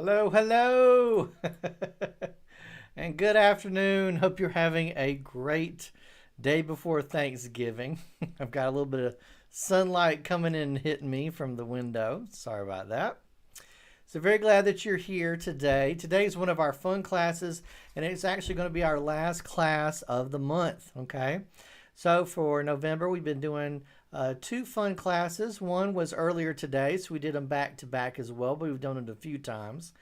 Hello, hello, and good afternoon. Hope you're having a great day before Thanksgiving. I've got a little bit of sunlight coming in and hitting me from the window. Sorry about that. So, very glad that you're here today. Today is one of our fun classes, and it's actually going to be our last class of the month. Okay, so for November, we've been doing two fun classes. One was earlier today, so we did them back to back as well, but we've done it a few times.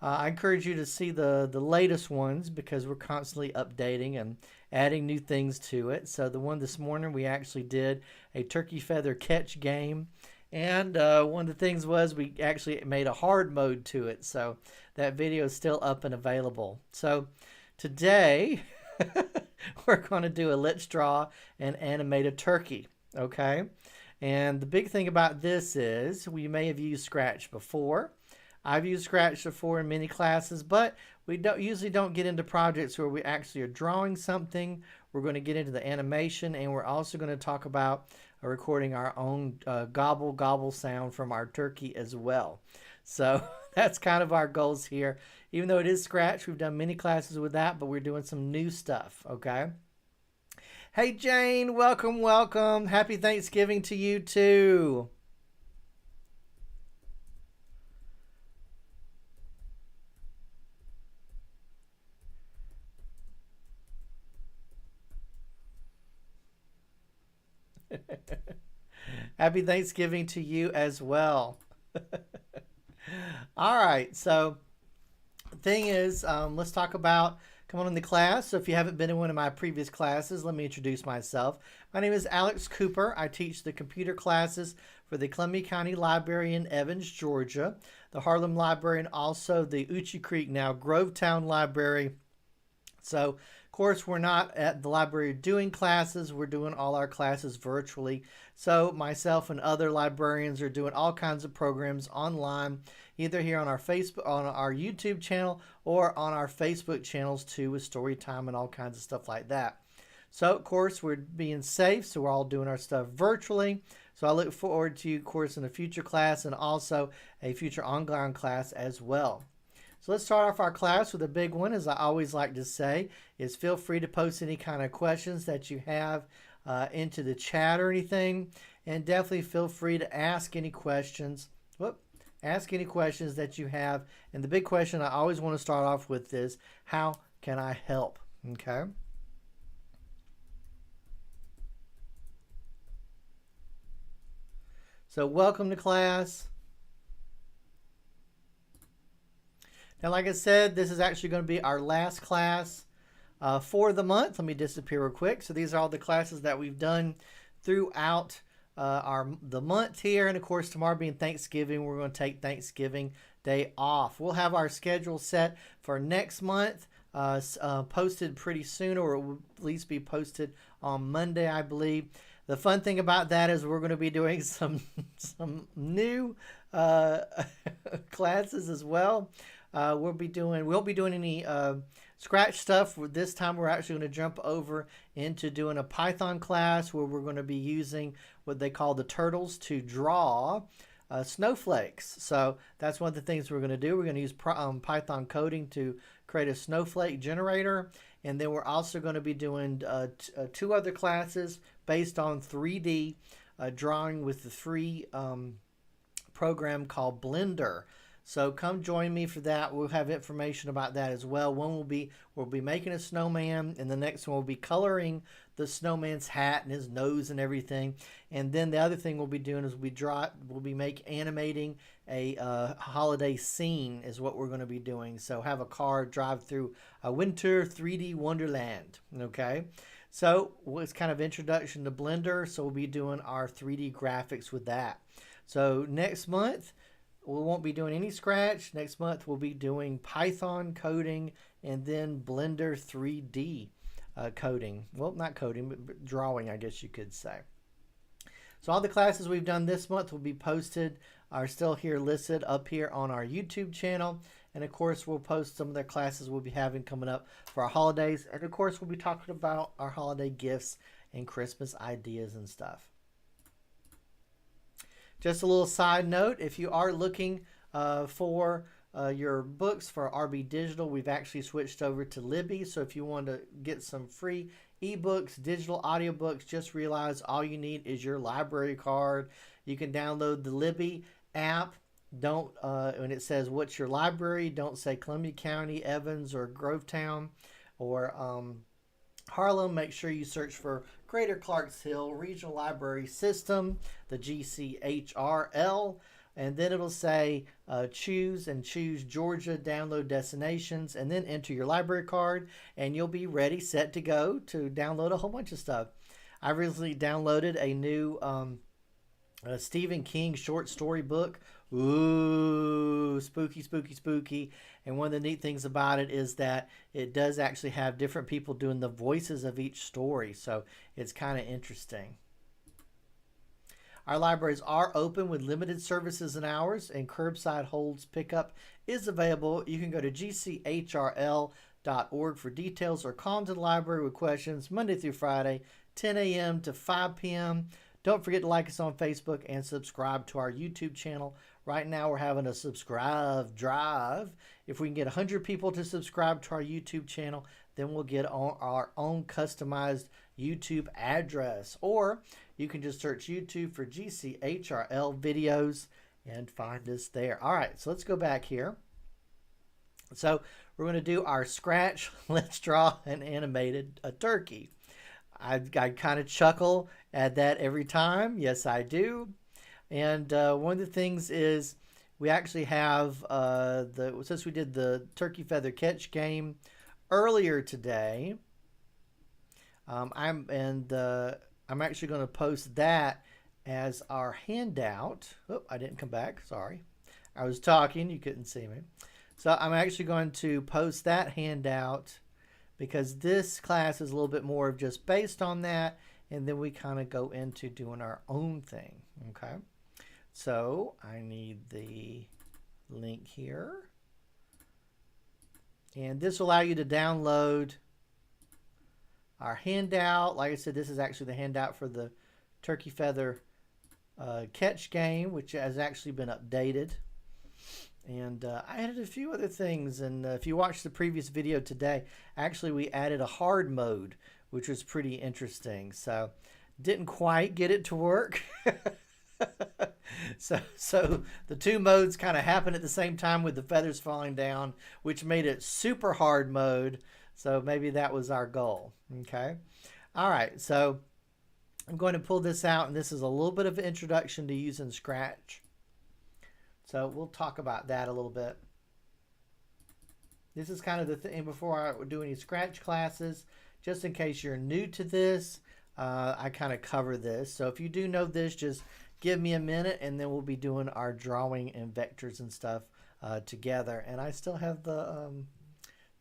I encourage you to see the latest ones because we're constantly updating and adding new things to it. So the one this morning, we actually did a turkey feather catch game. And one of the things was we actually made a hard mode to it. So that video is still up and available. So today, we're going to do a let's draw and animate a turkey. Okay. And the big thing about this is we may have used Scratch before. I've used Scratch before in many classes, but we usually don't get into projects where we actually are drawing something. We're going to get into the animation, and we're also going to talk about recording our own gobble gobble sound from our turkey as well. So that's kind of our goals here. Even though it is Scratch, we've done many classes with that, but we're doing some new stuff, okay? Hey Jane, welcome, welcome. Happy Thanksgiving to you too. Happy Thanksgiving to you as well. All right, so the thing is, let's talk about come on in the class. So if you haven't been in one of my previous classes, let me introduce myself. My name is Alex Cooper. I teach the computer classes for the Columbia County Library in Evans, Georgia, the Harlem Library, and also the Uchee Creek, now Grovetown Library. So, of course, we're not at the library doing classes. We're doing all our classes virtually. So myself and other librarians are doing all kinds of programs online, either here on our Facebook, on our YouTube channel, or on our Facebook channels too, with story time and all kinds of stuff like that. So, of course, we're being safe, so we're all doing our stuff virtually. So I look forward to, of course, in a future class and also a future online class as well. So let's start off our class with a big one, as I always like to say, is feel free to post any kind of questions that you have into the chat or anything. And definitely feel free to ask any questions. Ask any questions that you have. And the big question I always want to start off with is, how can I help? Okay. So welcome to class. Now, like I said, this is actually going to be our last class for the month. Let me disappear real quick. So these are all the classes that we've done throughout the month here. And of course, tomorrow being Thanksgiving, we're going to take Thanksgiving Day off. We'll have our schedule set for next month, posted pretty soon, or it will at least be posted on Monday, I believe. The fun thing about that is we're going to be doing some new classes as well. We'll be doing any Scratch stuff. This time we're actually going to jump over into doing a Python class where we're going to be using what they call the turtles to draw snowflakes. So that's one of the things we're going to do. We're going to use Python coding to create a snowflake generator. And then we're also going to be doing two other classes based on 3D drawing with the free program called Blender. So come join me for that. We'll have information about that as well. One we'll be making a snowman, and the next one will be coloring the snowman's hat and his nose and everything. And then the other thing we'll be doing is we'll be animating a holiday scene is what we're going to be doing. So have a car drive through a winter 3D wonderland. Okay. So it's kind of introduction to Blender. So we'll be doing our 3D graphics with that. So next month, we won't be doing any Scratch. Next month, we'll be doing Python coding and then Blender 3D coding. Well, not coding, but drawing, I guess you could say. So all the classes we've done this month will be posted, are still here listed up here on our YouTube channel. And of course, we'll post some of the classes we'll be having coming up for our holidays. And of course, we'll be talking about our holiday gifts and Christmas ideas and stuff. Just a little side note, if you are looking for your books for RB Digital, we've actually switched over to Libby. So if you want to get some free ebooks, digital audiobooks, just realize all you need is your library card. You can download the Libby app. Don't when it says what's your library, don't say Columbia County, Evans, or Grovetown, or Harlem. Make sure you search for Greater Clarksville Regional Library System, the GCHRL, and then it'll say choose Georgia download destinations, and then enter your library card, and you'll be ready, set to go to download a whole bunch of stuff. I recently downloaded a new Stephen King short story book. Ooh, spooky, spooky, spooky. And one of the neat things about it is that it does actually have different people doing the voices of each story. So it's kind of interesting. Our libraries are open with limited services and hours, and curbside holds pickup is available. You can go to gchrl.org for details, or call to the library with questions Monday through Friday, 10 a.m. to 5 p.m. Don't forget to like us on Facebook and subscribe to our YouTube channel. Right now we're having a subscribe drive. If we can get 100 people to subscribe to our YouTube channel, then we'll get on our own customized YouTube address. Or you can just search YouTube for GCHRL videos and find us there. All right, so let's go back here. So we're going to do our Scratch, Let's Draw an Animated turkey. I kind of chuckle at that every time. Yes, I do. And one of the things is we actually have, since we did the turkey feather catch game earlier today, I'm actually going to post that as our handout. Oh, I didn't come back. Sorry. I was talking. You couldn't see me. So I'm actually going to post that handout because this class is a little bit more of just based on that, and then we kind of go into doing our own thing, okay? So I need the link here, and this will allow you to download our handout. Like I said, this is actually the handout for the turkey feather catch game, which has actually been updated. And I added a few other things, and if you watched the previous video today, actually we added a hard mode, which was pretty interesting. So didn't quite get it to work. so the two modes kind of happened at the same time with the feathers falling down, which made it super hard mode. So maybe that was our goal. Okay. All right. So I'm going to pull this out, and this is a little bit of an introduction to using Scratch. So we'll talk about that a little bit. This is kind of the thing before I do any Scratch classes, just in case you're new to this, I kind of cover this. So if you do know this, just give me a minute, and then we'll be doing our drawing and vectors and stuff together. And I still have the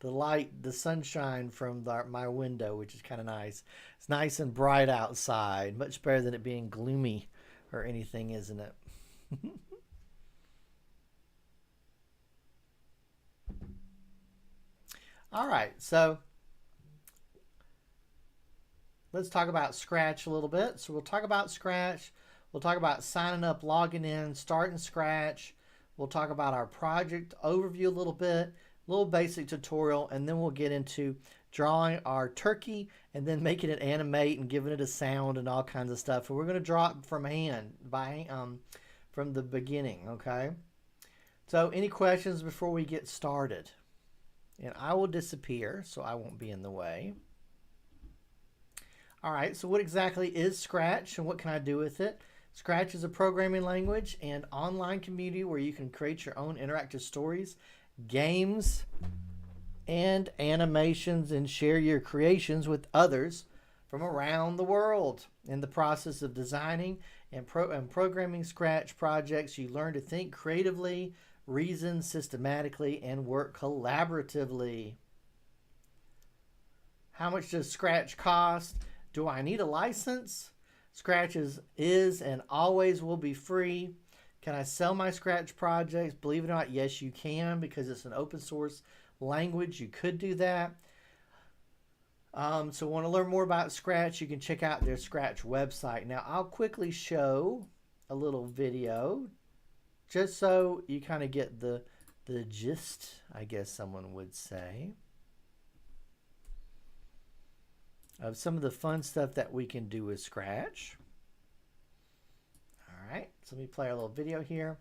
light, the sunshine from my window, which is kind of nice. It's nice and bright outside, much better than it being gloomy or anything, isn't it? All right, so let's talk about Scratch a little bit. So we'll talk about Scratch. We'll talk about signing up, logging in, starting Scratch. We'll talk about our project overview a little bit, a little basic tutorial, and then we'll get into drawing our turkey and then making it animate and giving it a sound and all kinds of stuff. And we're going to draw it from hand, from the beginning, okay? So any questions before we get started? And I will disappear, so I won't be in the way. All right, so what exactly is Scratch and what can I do with it? Scratch is a programming language and online community where you can create your own interactive stories, games, and animations, and share your creations with others from around the world. In the process of designing and programming Scratch projects, you learn to think creatively, reason systematically, and work collaboratively. How much does Scratch cost? Do I need a license? Scratch is and always will be free. Can I sell my Scratch projects? Believe it or not, yes, you can, because it's an open source language. You could do that. So want to learn more about Scratch, you can check out their Scratch website. Now, I'll quickly show a little video just so you kind of get the the gist, I guess someone would say, of some of the fun stuff that we can do with Scratch. All right, so let me play our little video here.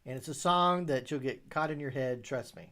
And it's a song that you'll get caught in your head, trust me.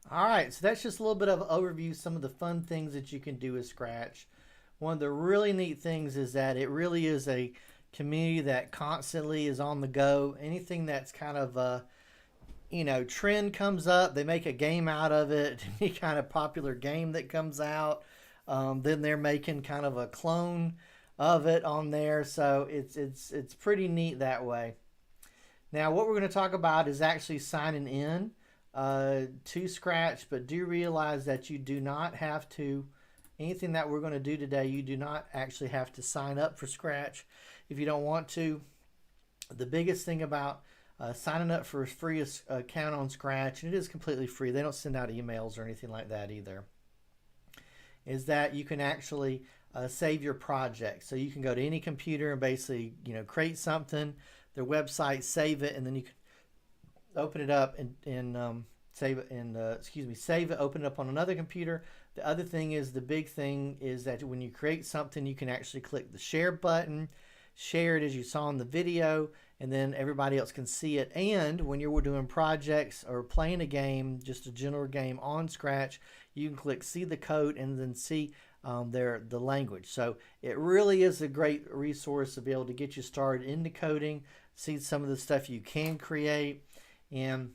All right, so that's just a little bit of an overview, some of the fun things that you can do with Scratch. One of the really neat things is that it really is a community that constantly is on the go. Anything that's kind of a, trend comes up, they make a game out of it. Any kind of popular game that comes out, then they're making kind of a clone of it on there. So it's pretty neat that way. Now, what we're going to talk about is actually signing in to Scratch, but do realize that you do not have to, anything that we're going to do today, you do not actually have to sign up for Scratch if you don't want to. The biggest thing about signing up for a free account on Scratch, and it is completely free, they don't send out emails or anything like that either, is that you can actually save your project. So you can go to any computer and basically create something, their website, save it, and then you can open it up and save it and save it, open it up on another computer. The other thing is, the big thing is that when you create something, you can actually click the share button, share it as you saw in the video, and then everybody else can see it. And when you're doing projects or playing a game, just a general game on Scratch, you can click see the code and then see the language. So it really is a great resource to be able to get you started into coding, see some of the stuff you can create, and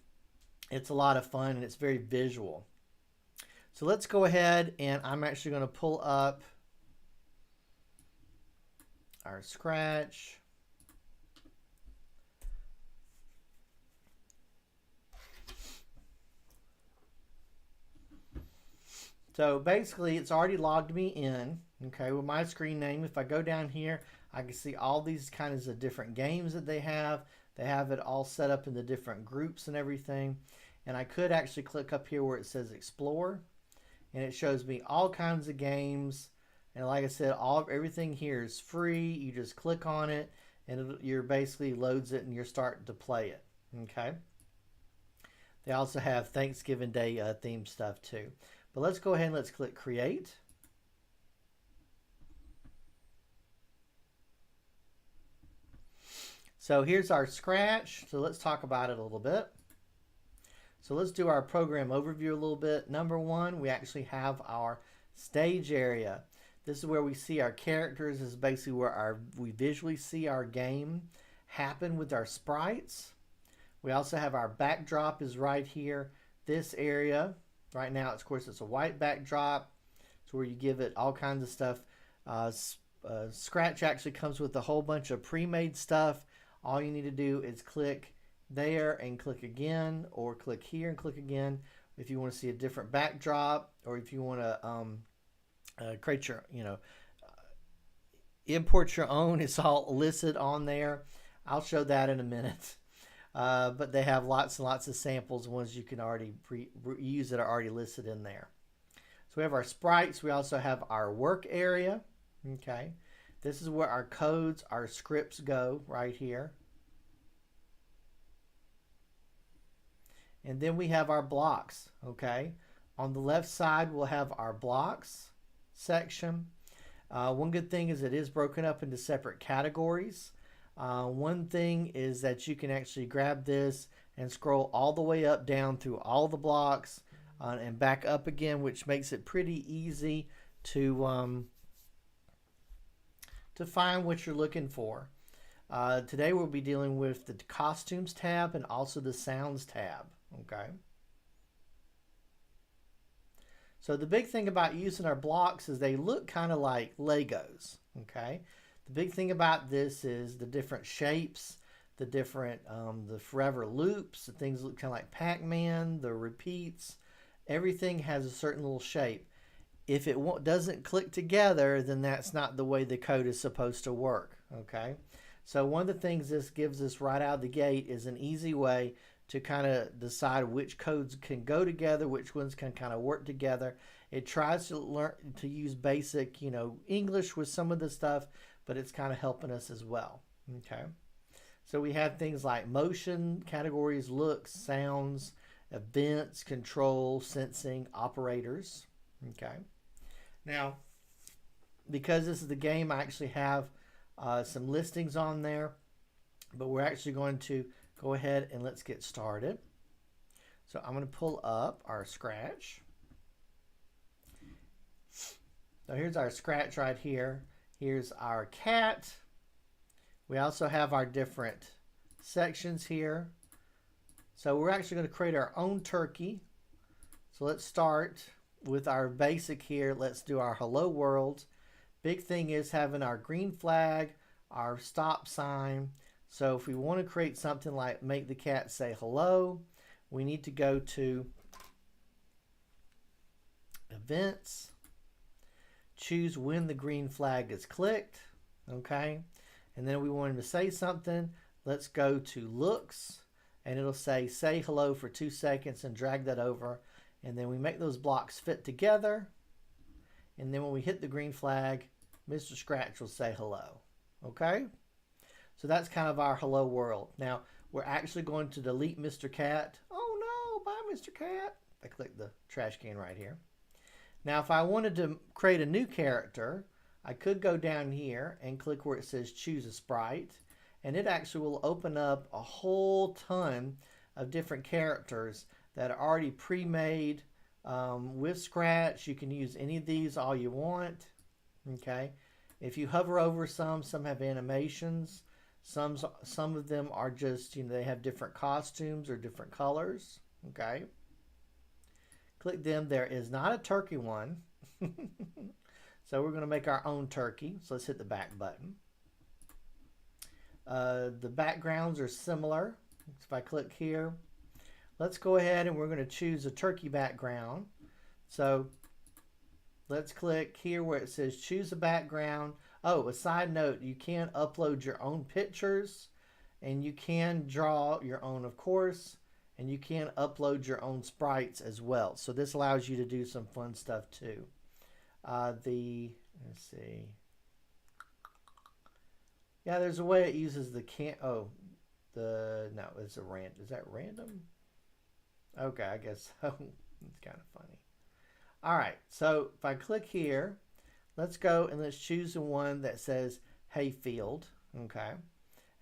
it's a lot of fun and it's very visual. So let's go ahead, and I'm actually going to pull up our Scratch. So basically it's already logged me in, okay, with my screen name. If I go down here, I can see all these kinds of different games that they have. They have it all set up in the different groups and everything. And I could actually click up here where it says Explore, and it shows me all kinds of games. And like I said, everything here is free. You just click on it, and you're basically loads it, and you're starting to play it. Okay. They also have Thanksgiving Day themed stuff too. But let's go ahead and let's click Create. So here's our Scratch. So let's talk about it a little bit. So let's do our program overview a little bit. Number one, we actually have our stage area. This is where we see our characters. This is basically where we visually see our game happen with our sprites. We also have our backdrop is right here. This area, right now, of course, it's a white backdrop. It's where you give it all kinds of stuff. Scratch actually comes with a whole bunch of pre-made stuff. All you need to do is click there and click again, or click here and click again if you want to see a different backdrop, or if you want to create your, import your own. It's all listed on there. I'll show that in a minute. But they have lots and lots of samples, ones you can already use that are already listed in there. So we have our sprites. We also have our work area. Okay. This is where our codes, our scripts go right here. And then we have our blocks, okay? On the left side, we'll have our blocks section. One good thing is it is broken up into separate categories. One thing is that you can actually grab this and scroll all the way up down through all the blocks. and back up again, which makes it pretty easy to find what you're looking for. Today we'll be dealing with the Costumes tab and also the Sounds tab. Okay. So the big thing about using our blocks is they look kind of like Legos. Okay. The big thing about this is the different shapes, the different the forever loops, the things look kind of like Pac-Man, the repeats. Everything has a certain little shape. If it doesn't click together, then that's not the way the code is supposed to work. Okay. So one of the things this gives us right out of the gate is an easy way to kind of decide which codes can go together, which ones can kind of work together. It tries to learn to use basic, English with some of the stuff, but it's kind of helping us as well. Okay. So we have things like motion, categories, looks, sounds, events, control, sensing, operators. Okay. Now, because this is the game, I actually have some listings on there, but we're actually going to go ahead and let's get started. So I'm going to pull up our Scratch. So here's our Scratch right here. Here's our cat. We also have our different sections here. So we're actually going to create our own turkey. So let's start with our basic here. Let's do our hello world. Big thing is having our green flag, our stop sign. So if we want to create something like make the cat say hello, we need to go to events, choose when the green flag is clicked, okay? And then we want him to say something. Let's go to looks, and it'll say hello for 2 seconds and drag that over. And then we make those blocks fit together. And then when we hit the green flag, Mr. Scratch will say hello. Okay? So that's kind of our hello world. Now, we're actually going to delete Mr. Cat. Oh no, bye Mr. Cat. I click the trash can right here. Now, if I wanted to create a new character, I could go down here and click where it says choose a sprite. And it actually will open up a whole ton of different characters that are already pre-made with Scratch. You can use any of these all you want. Okay. If you hover over some have animations. Some of them are just, they have different costumes or different colors. Okay. Click them. There is not a turkey one. So we're going to make our own turkey. So let's hit the back button. The backgrounds are similar. If I click here, let's go ahead and we're going to choose a turkey background. So let's click here where it says choose a background. Oh, a side note, you can upload your own pictures and you can draw your own, of course, and you can upload your own sprites as well. So this allows you to do some fun stuff too. Let's see. Yeah, there's a way it uses the no, it's a random. Is that random? Okay, I guess so. It's kind of funny. All right, so if I click here, let's go and let's choose the one that says hayfield. Okay,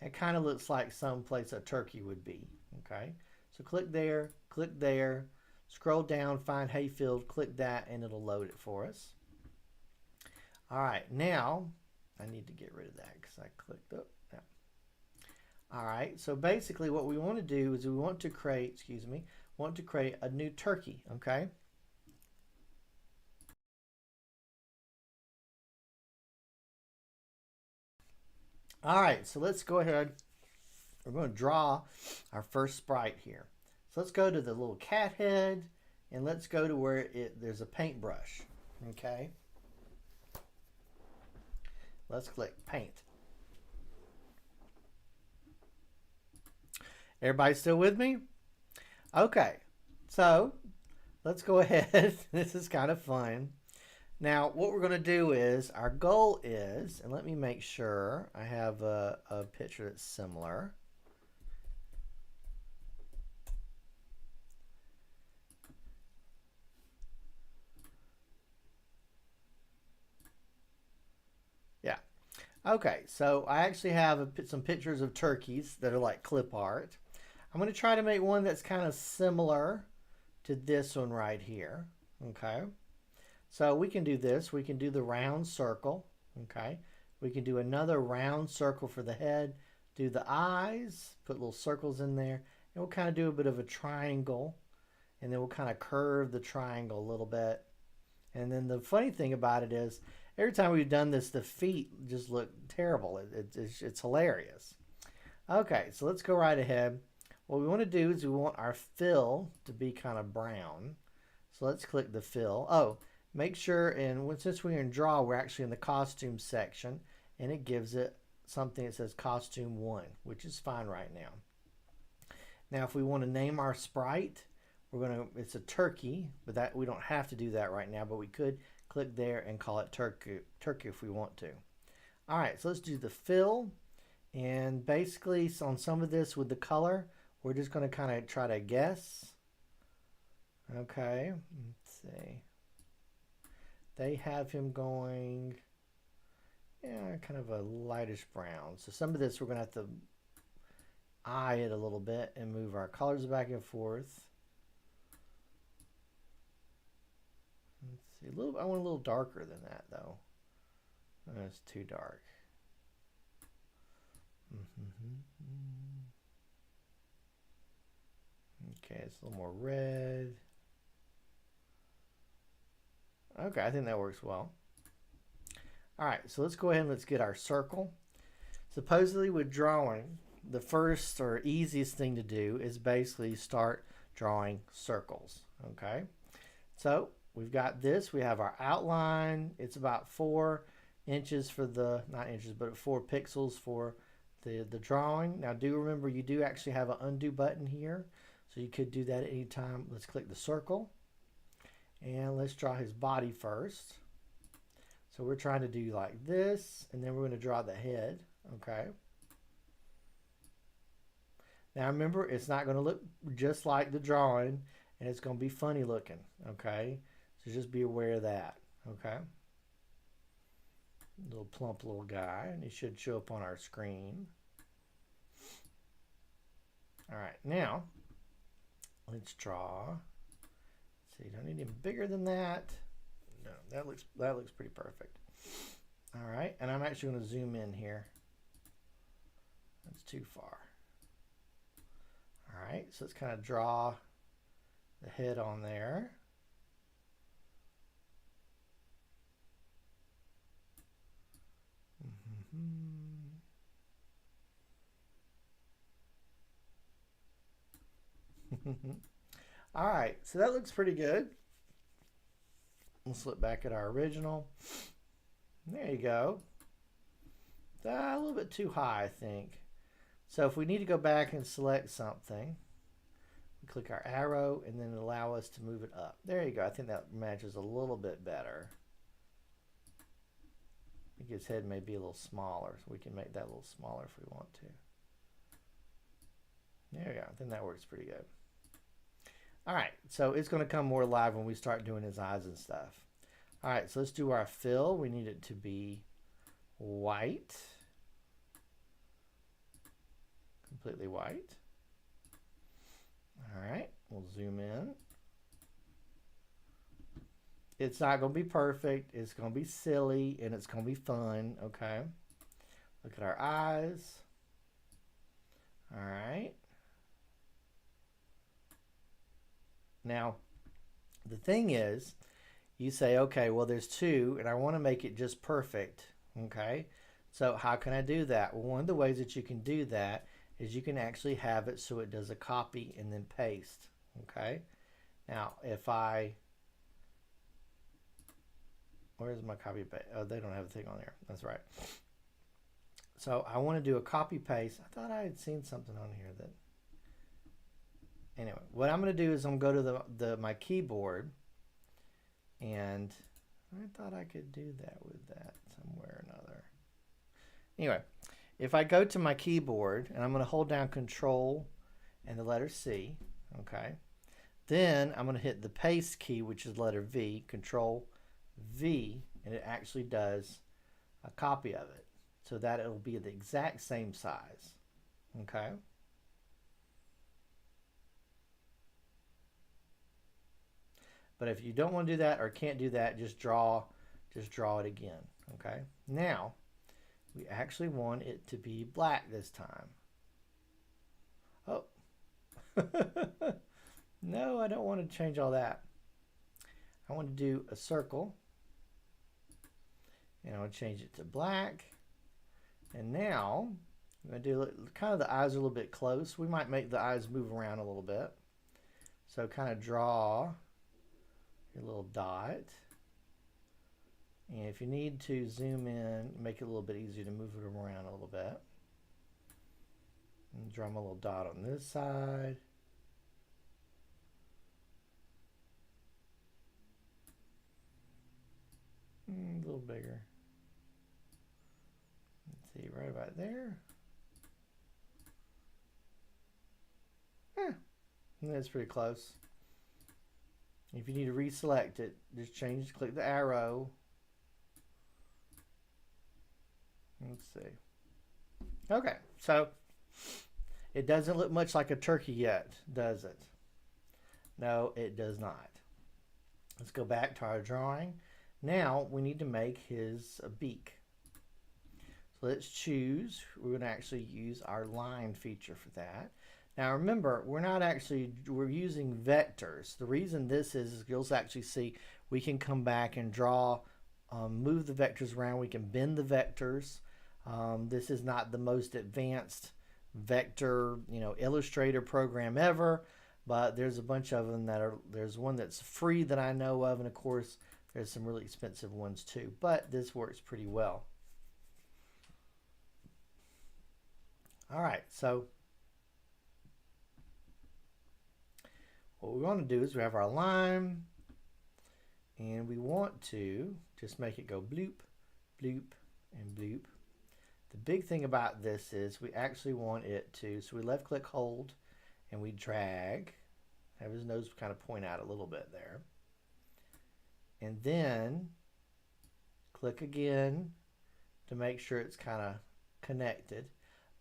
it kind of looks like some place a turkey would be. Okay, so click there, scroll down, find hayfield, click that, and it'll load it for us. All right, now I need to get rid of that because I clicked up. Yeah. All right, so basically what we want to do is we want to create, a new turkey, okay? All right, so let's go ahead. We're going to draw our first sprite here. So let's go to the little cat head and let's go to where there's a paintbrush, okay? Let's click paint. Everybody still with me? Okay, so let's go ahead. This is kind of fun. Now, what we're going to do is, our goal is, and let me make sure I have a picture that's similar. Yeah. Okay, so I actually have some pictures of turkeys that are like clip art. I'm going to try to make one that's kind of similar to this one right here. Okay. So we can do this. We can do the round circle. Okay. We can do another round circle for the head. Do the eyes. Put little circles in there. And we'll kind of do a bit of a triangle. And then we'll kind of curve the triangle a little bit. And then the funny thing about it is, every time we've done this, the feet just look terrible. It's hilarious. Okay, so let's go right ahead. What we want to do is we want our fill to be kind of brown. So let's click the fill. Oh, make sure, and since we're in draw, we're actually in the costume section, and it gives it something that says costume 1, which is fine right now. Now, if we want to name our sprite, it's a turkey, but that we don't have to do that right now, but we could click there and call it turkey if we want to. All right, so let's do the fill. And basically, on some of this with the color, we're just going to kind of try to guess. Okay, let's see. They have him going, yeah, kind of a lightish brown. So some of this we're going to have to eye it a little bit and move our colors back and forth. Let's see, I want a little darker than that though. That's too dark. Okay, it's a little more red. Okay, I think that works well. All right, so let's go ahead and let's get our circle. Supposedly with drawing, the first or easiest thing to do is basically start drawing circles, okay? So we've got this, we have our outline. It's about 4 inches for the, not inches, but 4 pixels for the drawing. Now do remember you do actually have an undo button here, so you could do that at any time. Let's click the circle and let's draw his body first. So we're trying to do like this, and then we're going to draw the head, okay? Now remember, it's not going to look just like the drawing, and it's going to be funny looking, okay? So just be aware of that, okay? Little plump little guy, and he should show up on our screen. All right, now let's draw. Let's see, don't need him bigger than that. No, that looks pretty perfect. All right, and I'm actually going to zoom in here. That's too far. All right, so let's kind of draw the head on there. All right, so that looks pretty good. Let's look back at our original. There you go. A little bit too high, I think. So if we need to go back and select something, we click our arrow and then allow us to move it up. There you go. I think that matches a little bit better. I think his head may be a little smaller, so we can make that a little smaller if we want to. There we go. I think that works pretty good. All right, so it's going to come more live when we start doing his eyes and stuff. All right, so let's do our fill. We need it to be white. Completely white. All right, we'll zoom in. It's not going to be perfect. It's going to be silly, and it's going to be fun, okay? Look at our eyes. All right. Now, the thing is, you say, okay, well, there's 2, and I want to make it just perfect, okay? So how can I do that? Well, one of the ways that you can do that is you can actually have it so it does a copy and then paste, okay? Now, if I, where's my copy paste? Oh, they don't have a thing on there. That's right. So I want to do a copy paste. I thought I had seen something on here that, anyway, what I'm going to do is I'm going to go to my keyboard, and I thought I could do that with that somewhere or another. Anyway, if I go to my keyboard, and I'm going to hold down Control and the letter C, okay, then I'm going to hit the paste key, which is letter V, Control V, and it actually does a copy of it so that it'll be the exact same size, okay? But if you don't want to do that or can't do that, just draw it again. Okay. Now, we actually want it to be black this time. Oh. No, I don't want to change all that. I want to do a circle. And I want to change it to black. And now, I'm going to do kind of the eyes are a little bit close. We might make the eyes move around a little bit. So kind of draw your little dot. And if you need to zoom in, make it a little bit easier to move it around a little bit. And draw my little dot on this side. A little bigger. Let's see, right about there. That's pretty close. If you need to reselect it, just click the arrow. Let's see. Okay, so it doesn't look much like a turkey yet, does it? No, it does not. Let's go back to our drawing. Now we need to make his beak. So let's choose. We're going to actually use our line feature for that. Now remember, we're using vectors. The reason this is you'll actually see we can come back and draw, move the vectors around. We can bend the vectors. This is not the most advanced vector, Illustrator program ever, but there's a bunch of them there's one that's free that I know of, and of course there's some really expensive ones too, but this works pretty well. All right, so what we want to do is we have our line, and we want to just make it go bloop, bloop, and bloop. The big thing about this is we actually want it to, so we left click hold, and we drag, have his nose kind of point out a little bit there. And then click again to make sure it's kind of connected.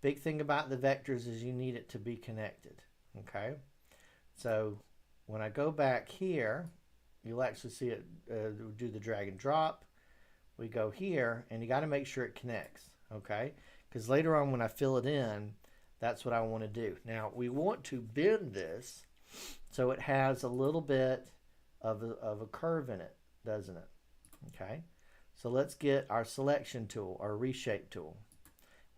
Big thing about the vectors is you need it to be connected. Okay, so when I go back here, you'll actually see it do the drag and drop. We go here, and you got to make sure it connects. Okay, because later on when I fill it in, that's what I want to do. Now we want to bend this so it has a little bit of a curve in it, doesn't it? Okay, so let's get our selection tool, our reshape tool.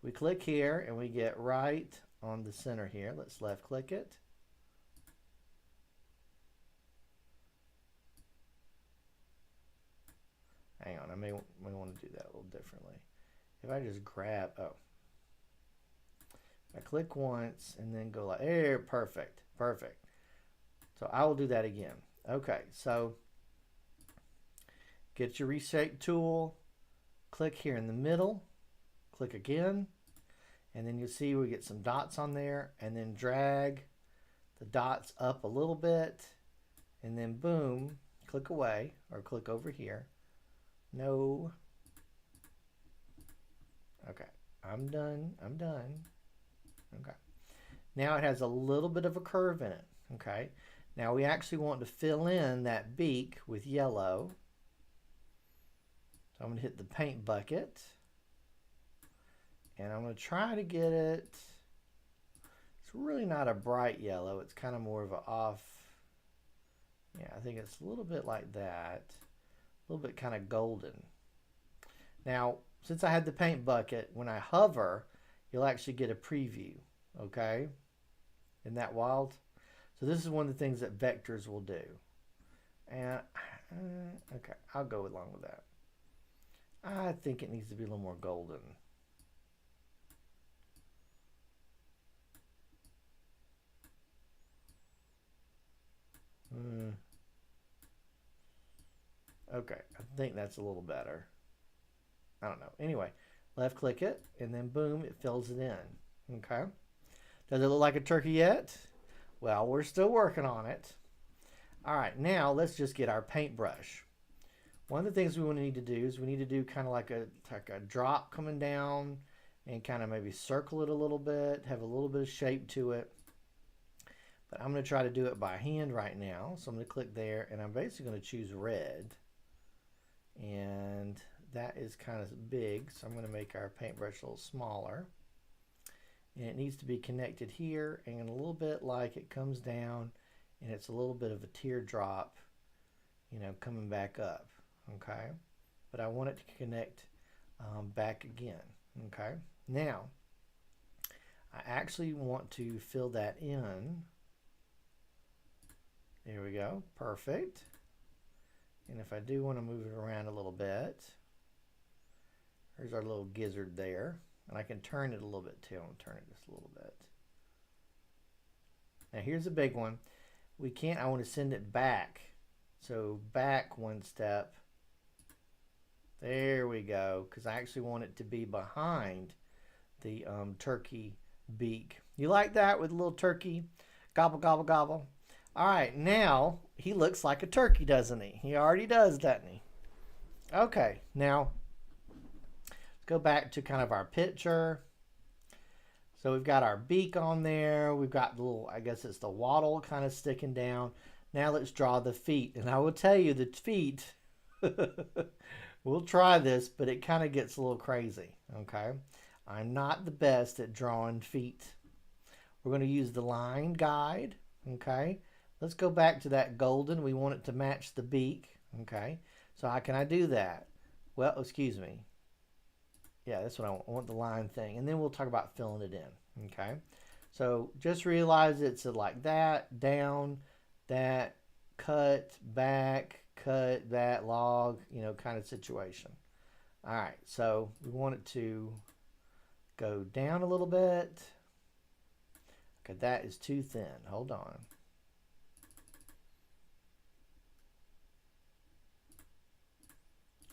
We click here and we get right on the center here. Let's left click it. Hang on, I may want to do that a little differently. If I just grab, I click once and then go like, there, perfect, perfect. So I will do that again. Okay, so get your reshape tool, click here in the middle, click again, and then you'll see we get some dots on there, and then drag the dots up a little bit, and then boom, click away, or click over here. No. Okay, I'm done. Okay. Now it has a little bit of a curve in it. Okay. Now we actually want to fill in that beak with yellow. So I'm going to hit the paint bucket. And I'm going to try to get it. It's really not a bright yellow. It's kind of more of an off. Yeah, I think it's a little bit like that. A little bit kind of golden. Now, since I had the paint bucket, when I hover, you'll actually get a preview, okay? Isn't that wild? So this is one of the things that vectors will do. And, okay, I'll go along with that. I think it needs to be a little more golden. Okay, I think that's a little better. I don't know. Anyway, left click it, and then boom, it fills it in. Okay. Does it look like a turkey yet? Well, we're still working on it. All right, now let's just get our paintbrush. One of the things we want to need to do is we need to do kind of like a drop coming down and kind of maybe circle it a little bit, have a little bit of shape to it. But I'm going to try to do it by hand right now. So I'm going to click there, and I'm basically going to choose red. And that is kind of big, so I'm going to make our paintbrush a little smaller. And it needs to be connected here, and a little bit like it comes down, and it's a little bit of a teardrop, you know, coming back up, okay? But I want it to connect back again, okay? Now, I actually want to fill that in. There we go, perfect. And if I do want to move it around a little bit, there's our little gizzard there. And I can turn it a little bit too. I'm going to turn it just a little bit. Now here's a big one. I want to send it back. So back one step. There we go. Because I actually want it to be behind the turkey beak. You like that with a little turkey? Gobble, gobble, gobble. All right, now he looks like a turkey, doesn't he? He already does, doesn't he? Okay, now let's go back to kind of our picture. So we've got our beak on there. We've got the little, I guess it's the wattle kind of sticking down. Now let's draw the feet. And I will tell you the feet, we'll try this, but it kind of gets a little crazy, okay? I'm not the best at drawing feet. We're going to use the line guide, okay? Let's go back to that golden. We want it to match the beak, okay? So how can I do that? Well, excuse me. Yeah, that's what I want. I want the line thing. And then we'll talk about filling it in, okay? So just realize it's like that, down, that, cut, back, cut, that, log, you know, kind of situation. All right, so we want it to go down a little bit. Okay, that is too thin. Hold on.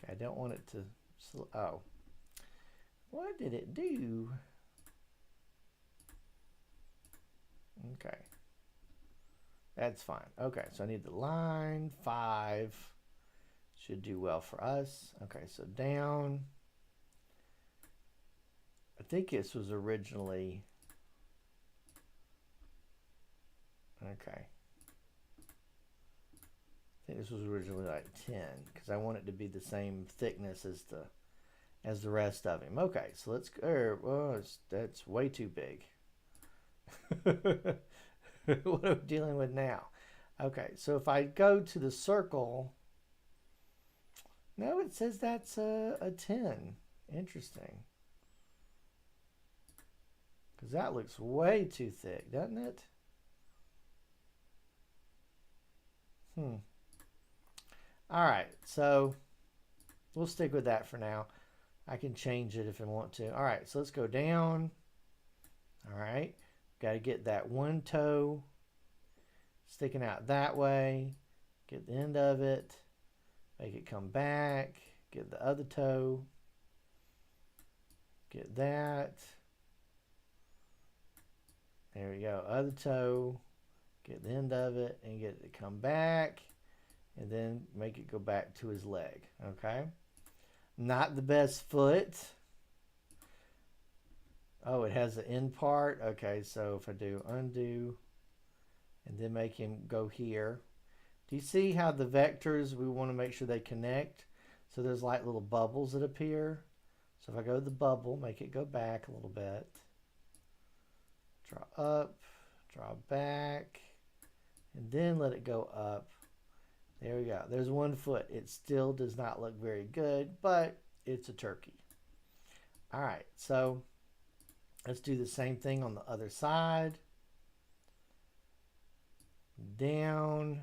Okay, I don't want it to, oh. What did it do? Okay. That's fine. Okay, so I need the line 5. Should do well for us. Okay, so down. I think this was originally, okay. I think this was originally like 10 because I want it to be the same thickness as the rest of him. Okay, so let's go. Well, that's way too big. What are we dealing with now? Okay, so if I go to the circle, no, it says that's a 10. Interesting. Because that looks way too thick, doesn't it? All right, so we'll stick with that for now. I can change it if I want to. All right, so let's go down. All right, got to get that one toe sticking out that way. Get the end of it. Make it come back. Get the other toe. Get that. There we go. Other toe. Get the end of it and get it to come back. And then make it go back to his leg. Okay. Not the best foot. Oh, it has the end part. Okay, so if I do undo and then make him go here. Do you see how the vectors, we want to make sure they connect? So there's like little bubbles that appear. So if I go to the bubble, make it go back a little bit. Draw up, draw back, and then let it go up. There we go. There's one foot. It still does not look very good, but it's a turkey. All right, so let's do the same thing on the other side. Down.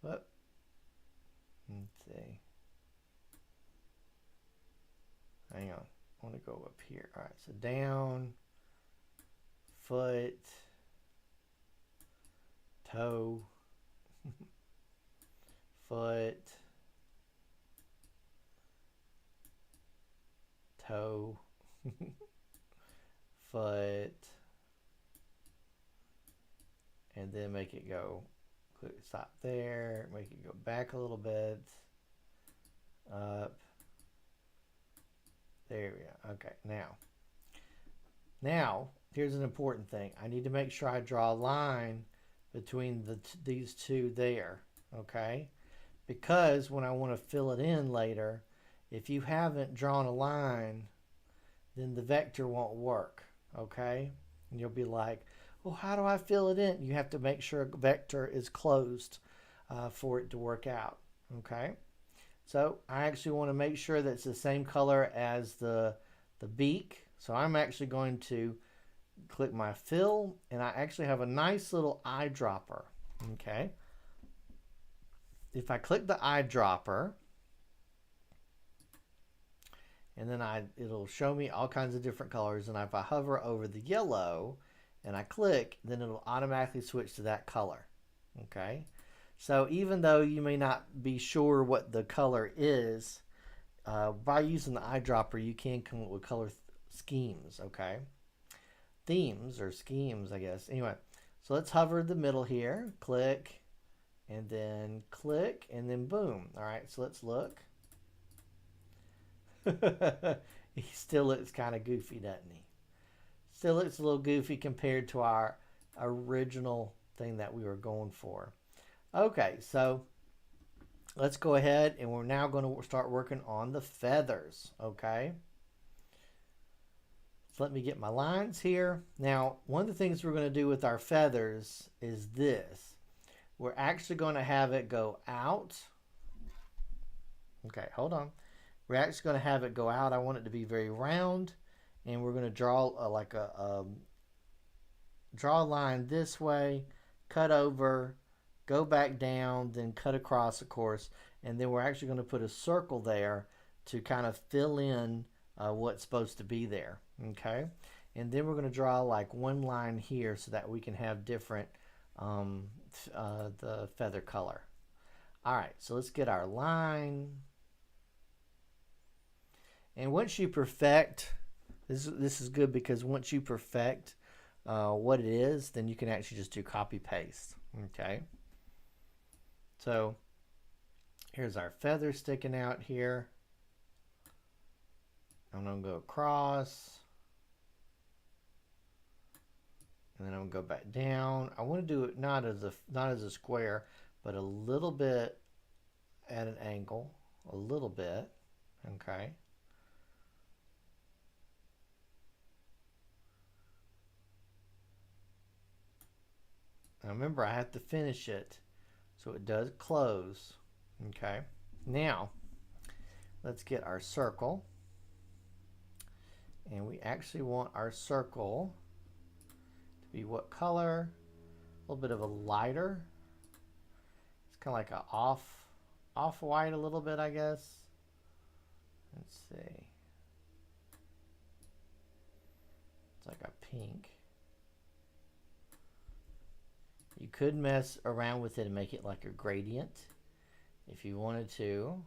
Whoop. Let's see. Hang on. I want to go up here. All right, so down, foot, toe, foot, toe, foot, and then make it go, stop there, make it go back a little bit, up. There we go. Okay, now here's an important thing. I need to make sure I draw a line between these two there, okay? Because when I want to fill it in later, if you haven't drawn a line, then the vector won't work, okay? And you'll be like, well, how do I fill it in? You have to make sure a vector is closed for it to work out, okay? So I actually want to make sure that it's the same color as the beak. So I'm actually going to click my fill, and I actually have a nice little eyedropper, okay? If I click the eyedropper, and then it'll show me all kinds of different colors, and if I hover over the yellow and I click, then it'll automatically switch to that color, okay? So even though you may not be sure what the color is, by using the eyedropper, you can come up with color schemes, okay? Themes or schemes, I guess. Anyway, so let's hover the middle here, click, and then click, and then boom. All right, so let's look. He still looks kind of goofy, doesn't he? Still looks a little goofy compared to our original thing that we were going for. Okay, so let's go ahead, and we're now going to start working on the feathers, okay? So let me get my lines here. Now, one of the things we're going to do with our feathers is this. We're actually going to have it go out. Okay, hold on. We're actually going to have it go out. I want it to be very round, and we're going to draw draw a line this way, cut over, go back down, then cut across, of course, and then we're actually going to put a circle there to kind of fill in what's supposed to be there, okay? And then we're going to draw like one line here so that we can have different the feather color. All right, so let's get our line. And once you perfect, this is good, because once you perfect what it is, then you can actually just do copy paste, okay? So here's our feather sticking out here. I'm going to go across, and then I'm going to go back down. I want to do it not as a square, but a little bit at an angle, a little bit, okay? Now remember, I have to finish it so it does close, okay? Now, let's get our circle. And we actually want our circle to be what color? A little bit of a lighter. It's kind of like a off-white a little bit, I guess. Let's see. It's like a pink. You could mess around with it and make it like a gradient if you wanted to.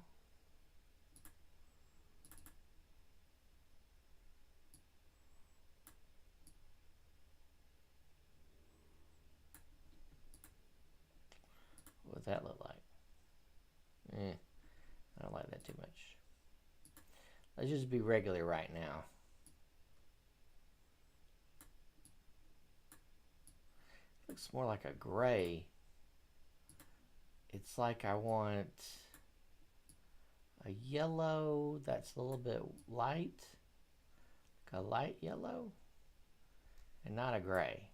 What would that look like? I don't like that too much. Let's just be regular right now. Looks more like a gray. It's like I want a yellow that's a little bit light, like a light yellow, and not a gray.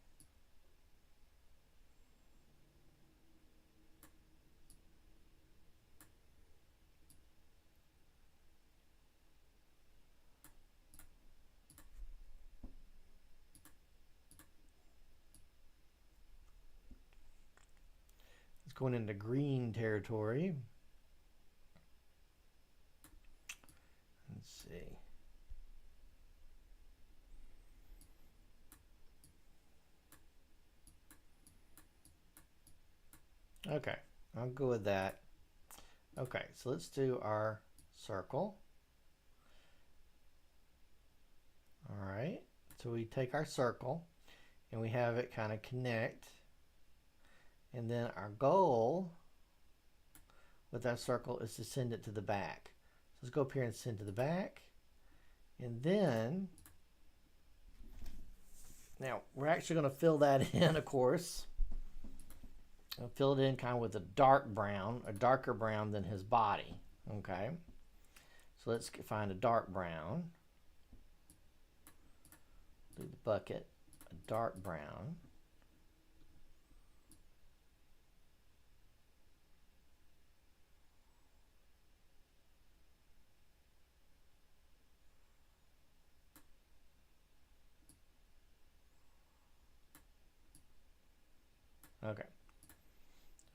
Going into green territory. Let's see. Okay, I'll go with that. Okay, so let's do our circle. All right, so we take our circle and we have it kind of connect. And then our goal with that circle is to send it to the back. So let's go up here and send to the back. And then Now, we're actually going to fill that in, of course. I'll fill it in kind of with a dark brown, a darker brown than his body. Okay. So let's find a dark brown. Do the bucket, a dark brown. Okay.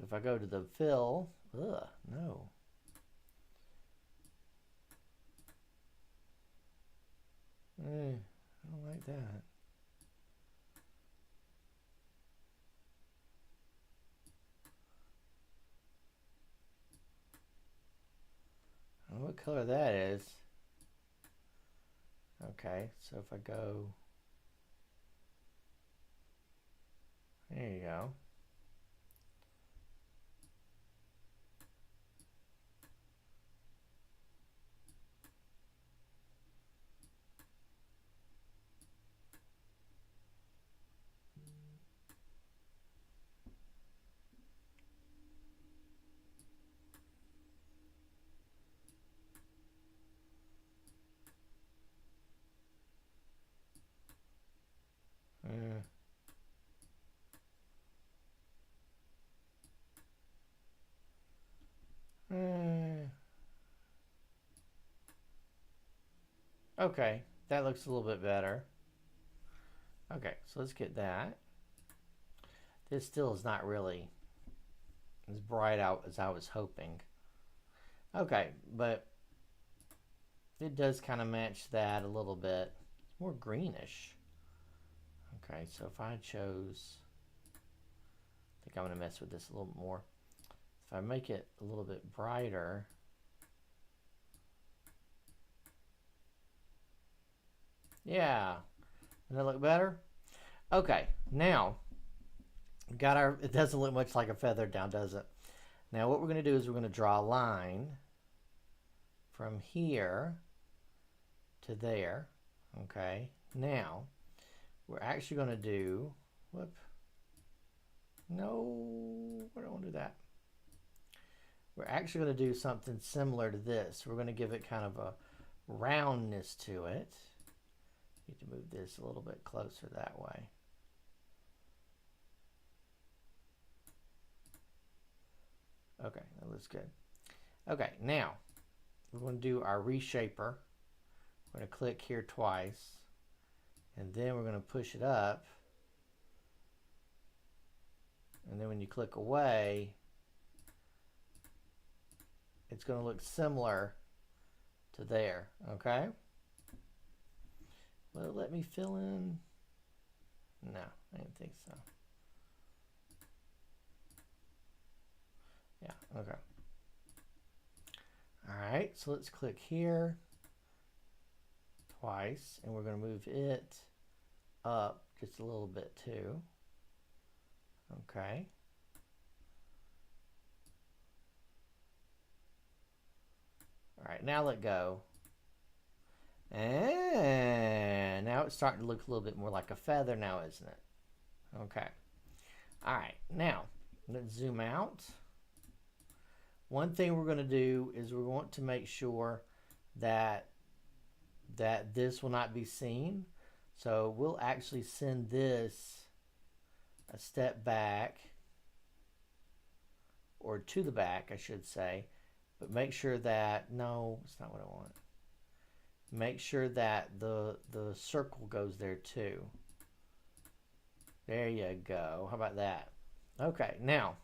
If I go to the fill, no. I don't like that. I don't know what color that is. Okay, so if I go, there you go. Okay, that looks a little bit better. Okay, so let's get that. This still is not really as bright out as I was hoping. Okay, but it does kind of match that a little bit. It's more greenish. Okay, so if I chose, I think I'm going to mess with this a little more. If I make it a little bit brighter, yeah, doesn't that look better? Okay, now got our, it doesn't look much like a feather down, does it? Now what we're going to do is we're going to draw a line from here to there. Okay, now we're actually going to do, whoop, no, we don't want to do that. We're actually going to do something similar to this. We're going to give it kind of a roundness to it. Need to move this a little bit closer that way. Okay, that looks good. Okay, now we're going to do our Reshaper. We're going to click here twice, and then we're going to push it up. And then when you click away, it's going to look similar to there, okay? Will it let me fill in? No, I didn't think so. Yeah, okay. All right, so let's click here twice, and we're going to move it up just a little bit too. Okay. All right, now let go. And now it's starting to look a little bit more like a feather now, isn't it? Okay. All right, now let's zoom out. One thing we're going to do is we want to make sure that this will not be seen. So we'll actually send this a step back, or to the back, I should say. But make sure that, no, it's not what I want. Make sure that the circle goes there too. There you go. How about that? Okay, now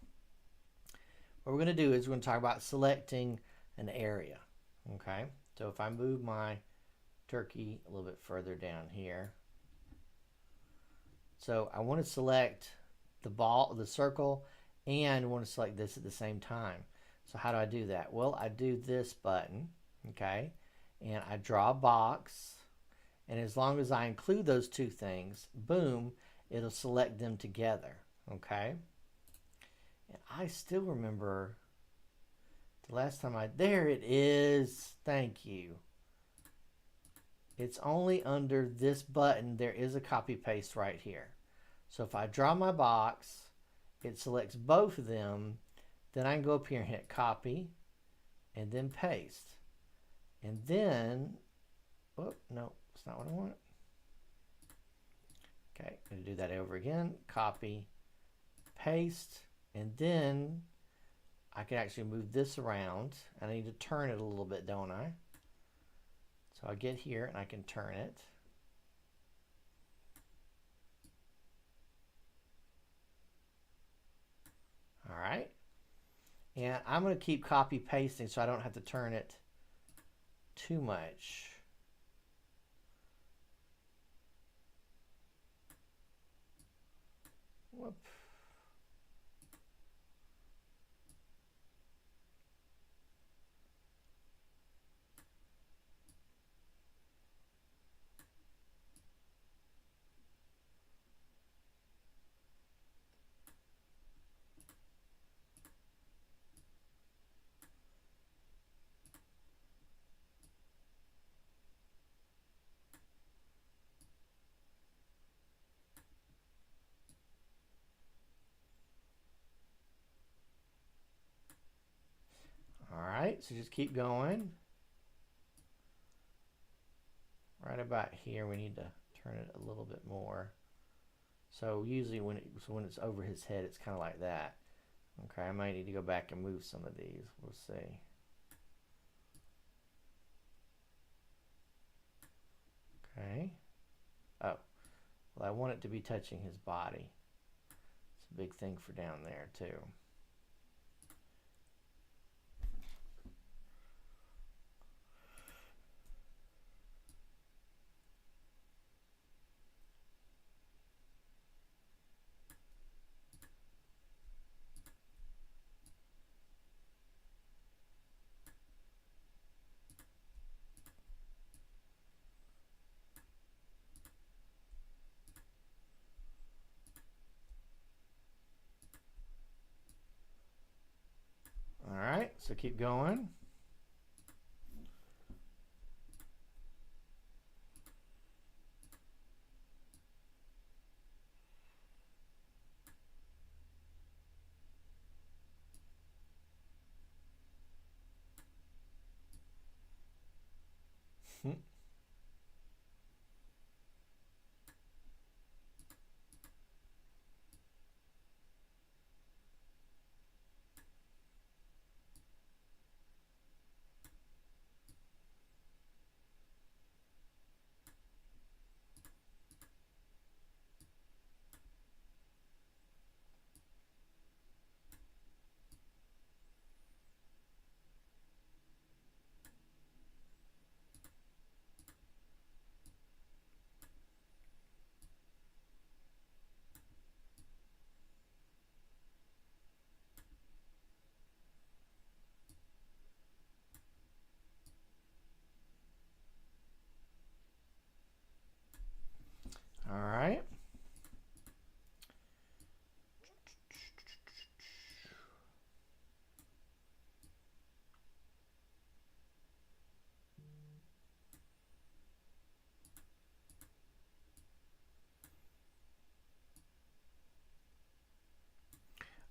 what we're going to do is we're going to talk about selecting an area. Okay, so if I move my turkey a little bit further down here, so I want to select the ball, the circle, and I want to select this at the same time. So how do I do that? Well, I do this button, okay, and I draw a box, and as long as I include those two things, boom, it'll select them together, okay? And I still remember the last time there it is, thank you. it's only under this button there is a copy paste right here. So if I draw my box, it selects both of them, then I can go up here and hit copy and then paste. And then, oh, no, it's not what I want. Okay, I'm going to do that over again. Copy, paste, and then I can actually move this around. I need to turn it a little bit, don't I? So I get here and I can turn it. All right. And I'm going to keep copy pasting so I don't have to turn it too much. Whoop. All right, so just keep going. Right about here, we need to turn it a little bit more. So usually when it's over his head, it's kind of like that. Okay, I might need to go back and move some of these. We'll see. Okay. Oh, well, I want it to be touching his body. It's a big thing for down there too. All right, so keep going. All right.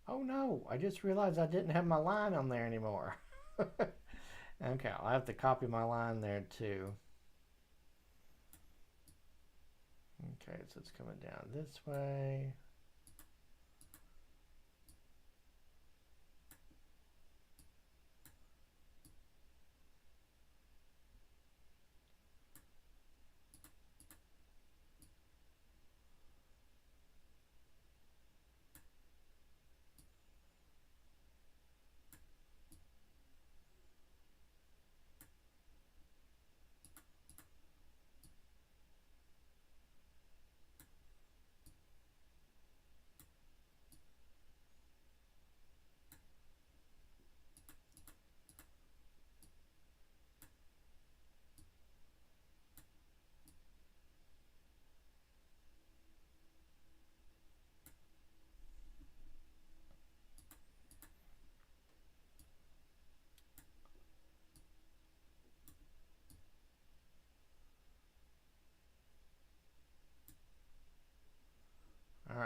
Oh no, I just realized I didn't have my line on there anymore. Okay, I'll have to copy my line there too. Okay, so it's coming down this way.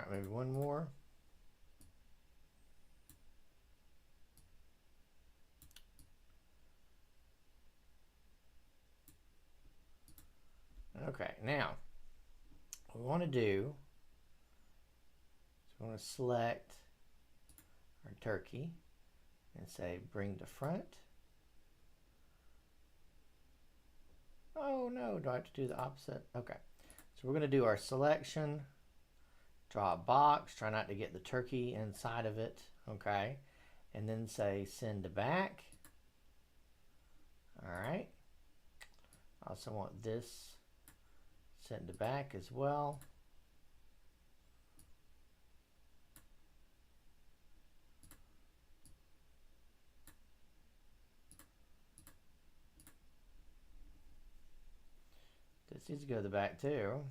right, maybe one more. Okay, now what we want to do is we want to select our turkey and say bring to front. Oh no, do I have to do the opposite? Okay, so we're going to do our selection, draw a box, try not to get the turkey inside of it, okay, and then say send to back. All right, I also want this sent to back as well. This needs to go to the back too.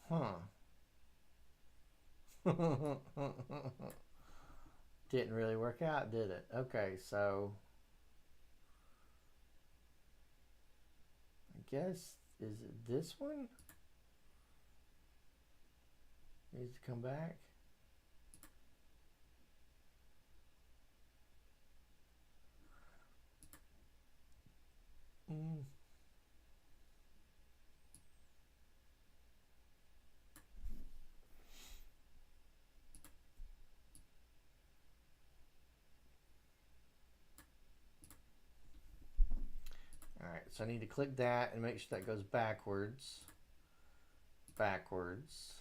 Huh. Didn't really work out, did it? Okay, so I guess, is it this one? Needs to come back. All right, so I need to click that and make sure that goes backwards. Backwards.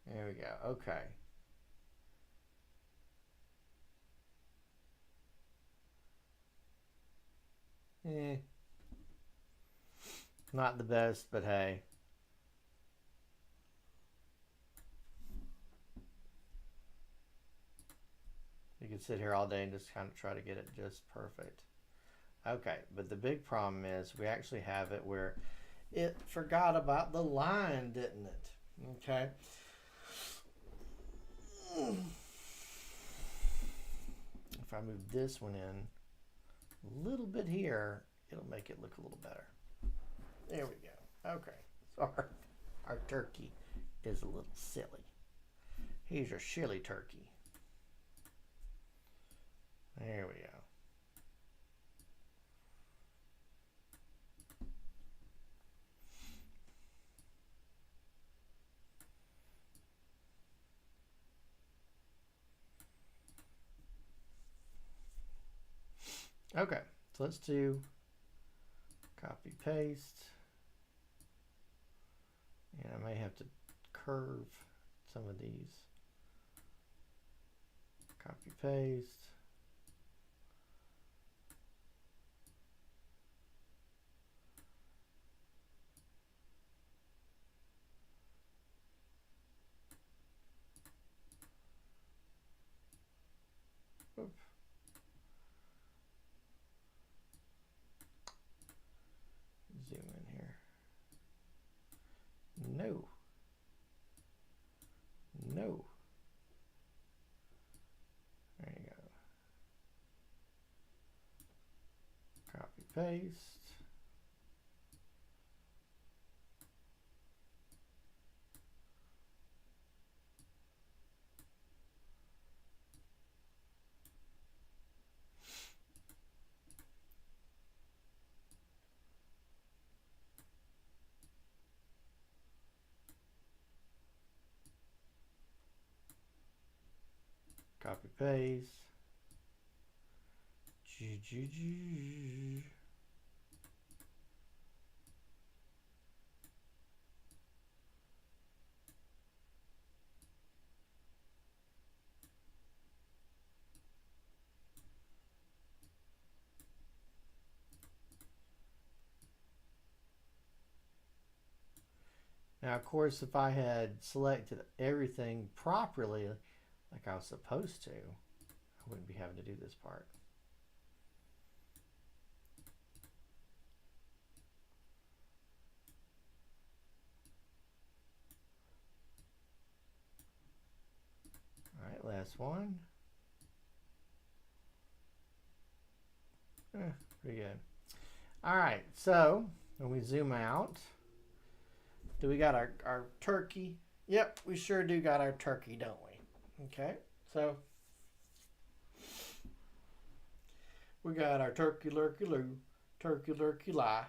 There we go. Okay. Not the best, but hey. You can sit here all day and just kind of try to get it just perfect. Okay, but the big problem is we actually have it where it forgot about the line, didn't it? Okay. If I move this one in a little bit here, it'll make it look a little better. There we go. Okay. So our turkey is a little silly. Here's your silly turkey. There we go. Okay, so let's do copy paste. And I may have to curve some of these. Copy paste. Oop. Zoom in here. No. No. There you go. Copy paste. Copy paste. Now, of course, if I had selected everything properly, like I was supposed to, I wouldn't be having to do this part. All right, last one. Pretty good. All right, so when we zoom out, do we got our turkey? Yep, we sure do got our turkey, don't we? Okay, so we got our turkey lurkey loo, turkey lurkey lie.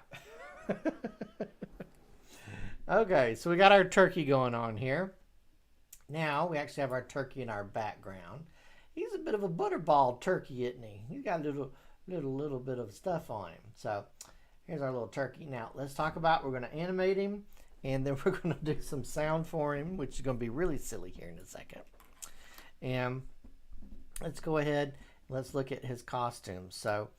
Okay, so we got our turkey going on here. Now we actually have our turkey in our background. He's a bit of a butterball turkey, isn't he? He's got a little bit of stuff on him. So here's our little turkey. Now let's talk about, we're going to animate him, and then we're going to do some sound for him, which is going to be really silly here in a second. And let's go ahead, let's look at his costume. So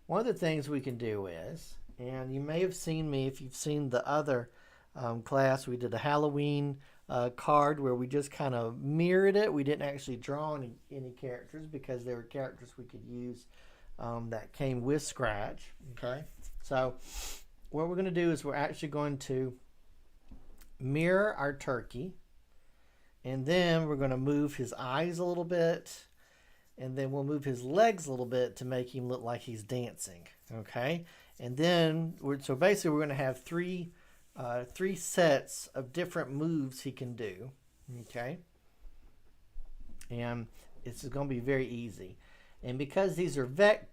one of the things we can do is, and you may have seen me, if you've seen the other class, we did a Halloween card where we just kind of mirrored it. We didn't actually draw any characters because they were characters we could use that came with Scratch. Okay, so what we're going to do is we're actually going to mirror our turkey, and then we're going to move his eyes a little bit, and then we'll move his legs a little bit to make him look like he's dancing. Okay, and then so basically we're going to have three sets of different moves he can do. Okay, and it's going to be very easy. And because these are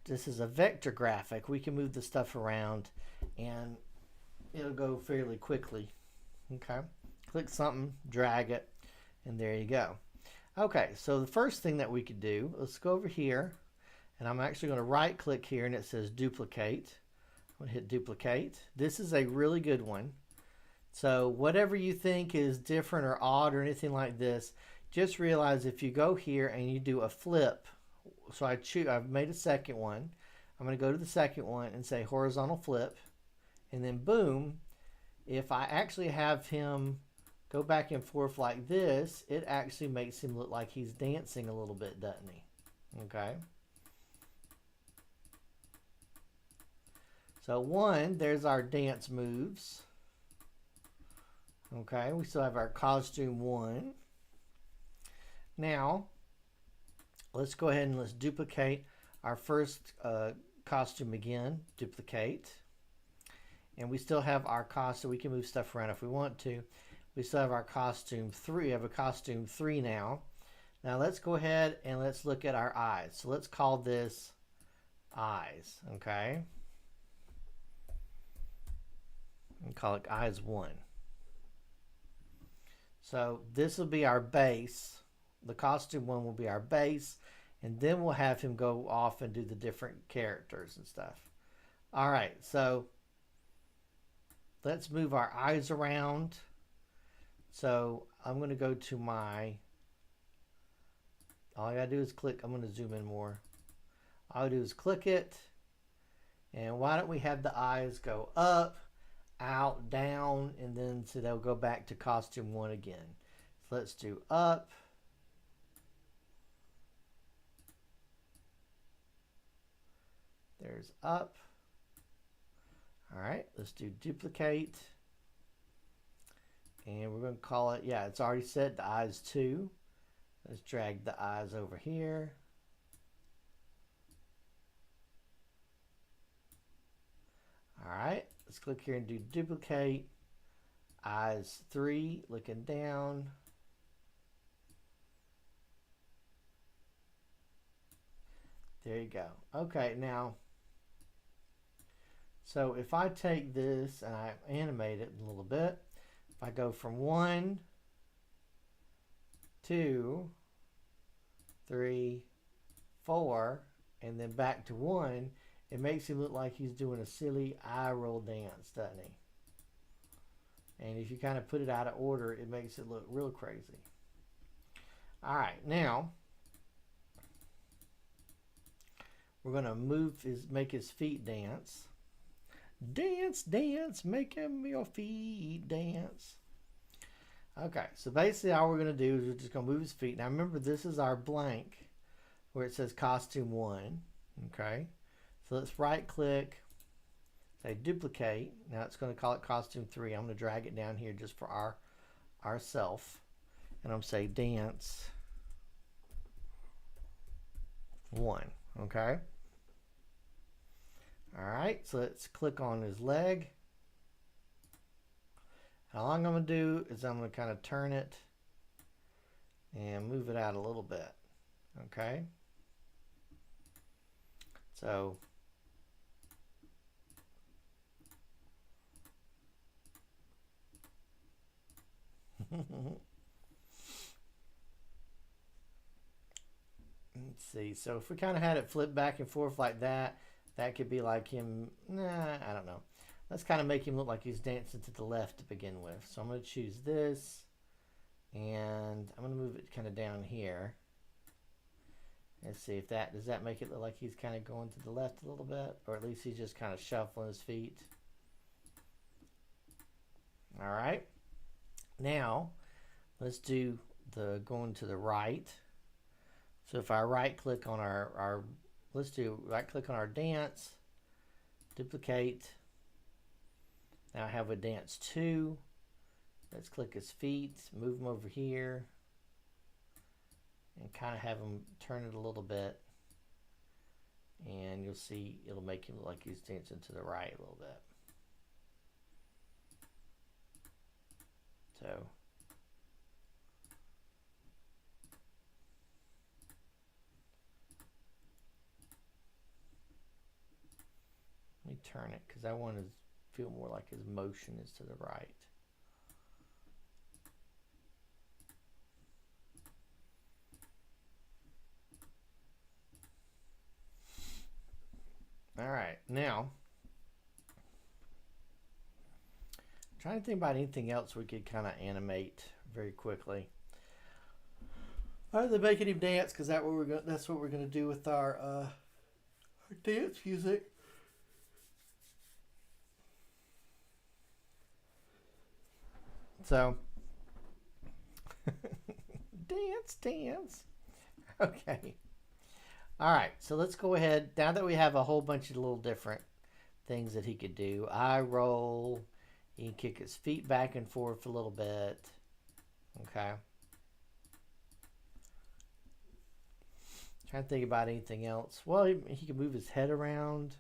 this is a vector graphic, we can move the stuff around and it'll go fairly quickly. Okay, click something, drag it, and there you go. Okay, so the first thing that we could do, let's go over here, and I'm actually going to right click here, and it says duplicate. I'm going to hit duplicate. This is a really good one. So whatever you think is different or odd or anything like this, just realize if you go here and you do a flip, so I've made a second one. I'm going to go to the second one and say horizontal flip, and then boom, if I actually have him go back and forth like this, it actually makes him look like he's dancing a little bit, doesn't he? Okay. So there's our dance moves. Okay, we still have our costume 1. Now, let's go ahead and let's duplicate our first costume again. Duplicate. And we still have our costume. We can move stuff around if we want to. We still have our costume 3. We have a costume 3 now. Now let's go ahead and let's look at our eyes. So let's call this eyes. Okay. And call it eyes 1. So this will be our base. The costume 1 will be our base, and then we'll have him go off and do the different characters and stuff. All right, so let's move our eyes around. So I'm going to go to all I got to do is click. I'm going to zoom in more. All I do is click it, and why don't we have the eyes go up, out, down, and then so they'll go back to costume 1 again. So let's do up, there's up. All right, let's do duplicate, and we're going to call it, yeah, it's already set to eyes 2. Let's drag the eyes over here. All right, let's click here and do duplicate. Eyes 3, looking down. There you go. Okay, now, so if I take this and I animate it a little bit, if I go from 1, 2, 3, 4, and then back to 1, it makes him look like he's doing a silly eye roll dance, doesn't he? And if you kind of put it out of order, it makes it look real crazy. All right, now we're going to make his feet dance. Dance, dance, make your feet dance. Okay, so basically all we're going to do is we're just going to move his feet. Now remember, this is our blank where it says costume 1. Okay, so let's right click, say duplicate. Now it's going to call it costume 3. I'm going to drag it down here just for ourself, and I'm going to say dance 1. Okay. All right, so let's click on his leg. All I'm going to do is I'm going to kind of turn it and move it out a little bit. Okay. So let's see. So if we kind of had it flip back and forth like that, that could be like him. Nah, I don't know. Let's kind of make him look like he's dancing to the left to begin with. So I'm going to choose this, and I'm going to move it kind of down here. Let's see if that, does that make it look like he's kind of going to the left a little bit, or at least he's just kind of shuffling his feet. All right. Now, let's do the going to the right. So if I right click on let's do right click on our dance, duplicate. Now I have a dance 2. Let's click his feet, move him over here, and kind of have him turn it a little bit. And you'll see it'll make him look like he's dancing to the right a little bit. So let me turn it because I want to feel more like his motion is to the right. All right, now I'm trying to think about anything else we could kind of animate very quickly. Other than making him dance, because that's what we're gonna do with our dance music. So dance. Okay. All right, so let's go ahead. Now that we have a whole bunch of little different things that he could do, eye roll, he can kick his feet back and forth a little bit. Okay. Trying to think about anything else. Well, he can move his head around.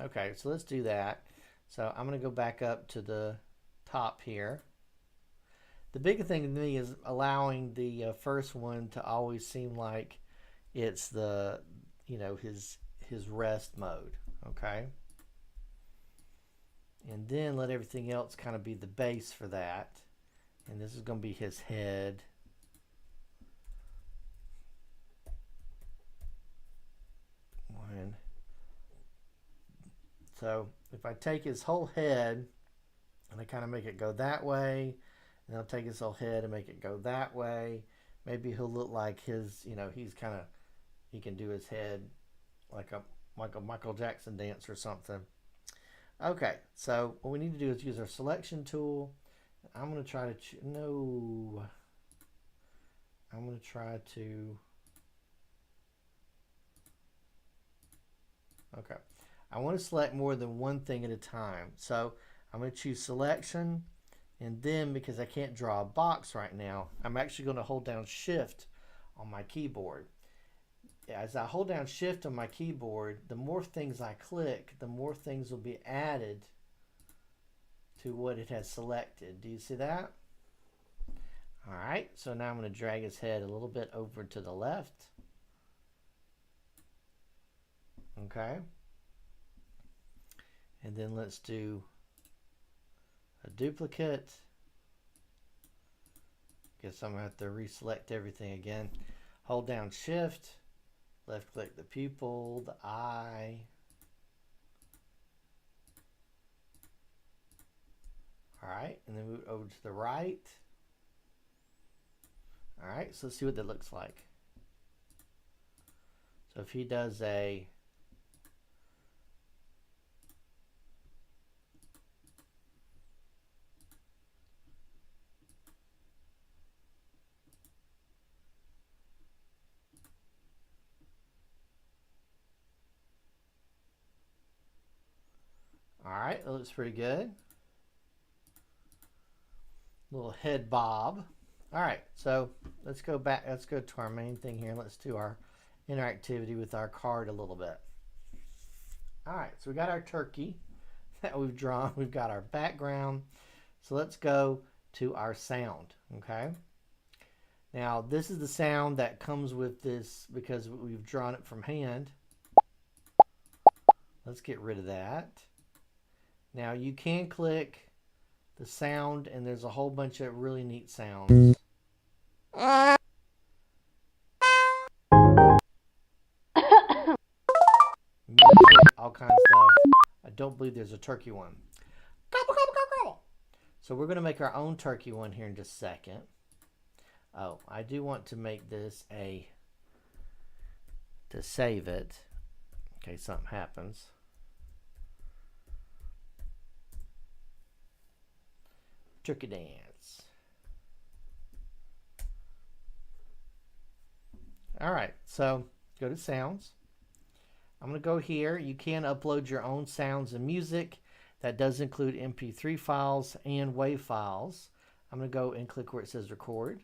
Okay, so let's do that. So I'm going to go back up to the top here. The big thing to me is allowing the first one to always seem like it's the, his rest mode. Okay. And then let everything else kind of be the base for that. And this is going to be his head. One. So if I take his whole head and I kind of make it go that way, and I'll take his whole head and make it go that way, maybe he'll look like his, he can do his head like a Michael Jackson dance or something. Okay, so what we need to do is use our selection tool. I'm going to try to, I'm going to try to, okay. I want to select more than one thing at a time. So I'm going to choose selection, and then because I can't draw a box right now, I'm actually going to hold down Shift on my keyboard. As I hold down Shift on my keyboard, the more things I click, the more things will be added to what it has selected. Do you see that? All right, so now I'm going to drag his head a little bit over to the left. Okay. And then let's do a duplicate. Guess I'm going to have to reselect everything again. Hold down Shift, left click the pupil, the eye. All right, and then move over to the right. All right, so let's see what that looks like. So if he does a all right, that looks pretty good. Little head bob. All right, so let's go back. Let's go to our main thing here. Let's do our interactivity with our card a little bit. All right, so we got our turkey that we've drawn. We've got our background. So let's go to our sound, okay? Now, this is the sound that comes with this because we've drawn it from hand. Let's get rid of that. Now, you can click the sound, and there's a whole bunch of really neat sounds. Music, all kinds of stuff. I don't believe there's a turkey one. So we're going to make our own turkey one here in just a second. Oh, I do want to make this to save it in case something happens. Turkey dance. All right, so go to sounds. I'm going to go here. You can upload your own sounds and music. That does include MP3 files and WAV files. I'm going to go and click where it says record.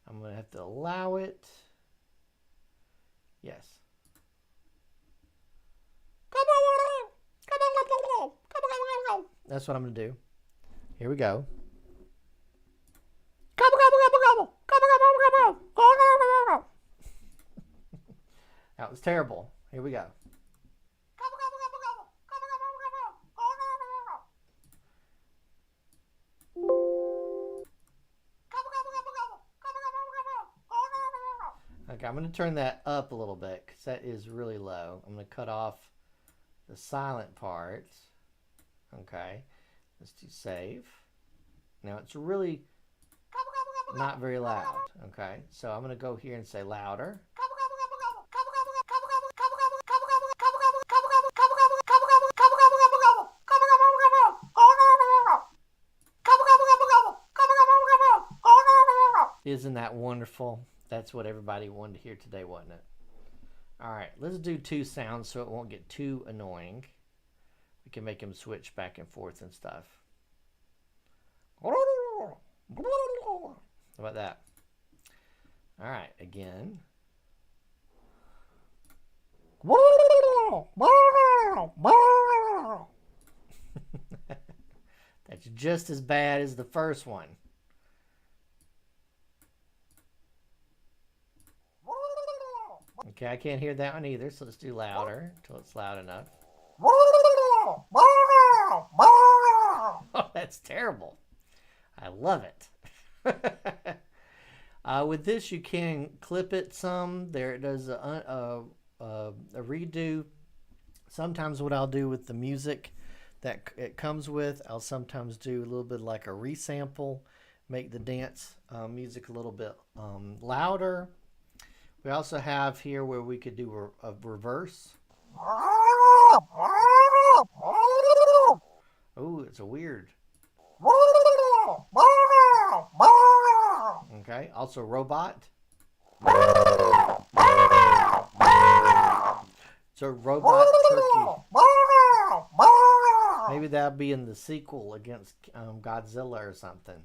I'm going to have to allow it. Yes. That's what I'm going to do. Here we go. That was terrible. Here we go. Okay, I'm going to turn that up a little bit because that is really low. I'm going to cut off the silent part. Okay, let's do save. Now it's really not very loud. Okay, so I'm going to go here and say louder. Isn't that wonderful? That's what everybody wanted to hear today, wasn't it? All right, let's do two sounds so it won't get too annoying. We can make them switch back and forth and stuff. How about that? All right, again. That's just as bad as the first one. Okay, I can't hear that one either, so let's do louder until it's loud enough. Oh, that's terrible. I love it. With this, you can clip it some. There it does a redo. Sometimes what I'll do with the music that it comes with, I'll sometimes do a little bit like a resample, make the dance music a little bit louder. We also have here where we could do a reverse. Oh, it's a weird. Okay, also robot. So robot turkey. Maybe that'll be in the sequel against Godzilla or something.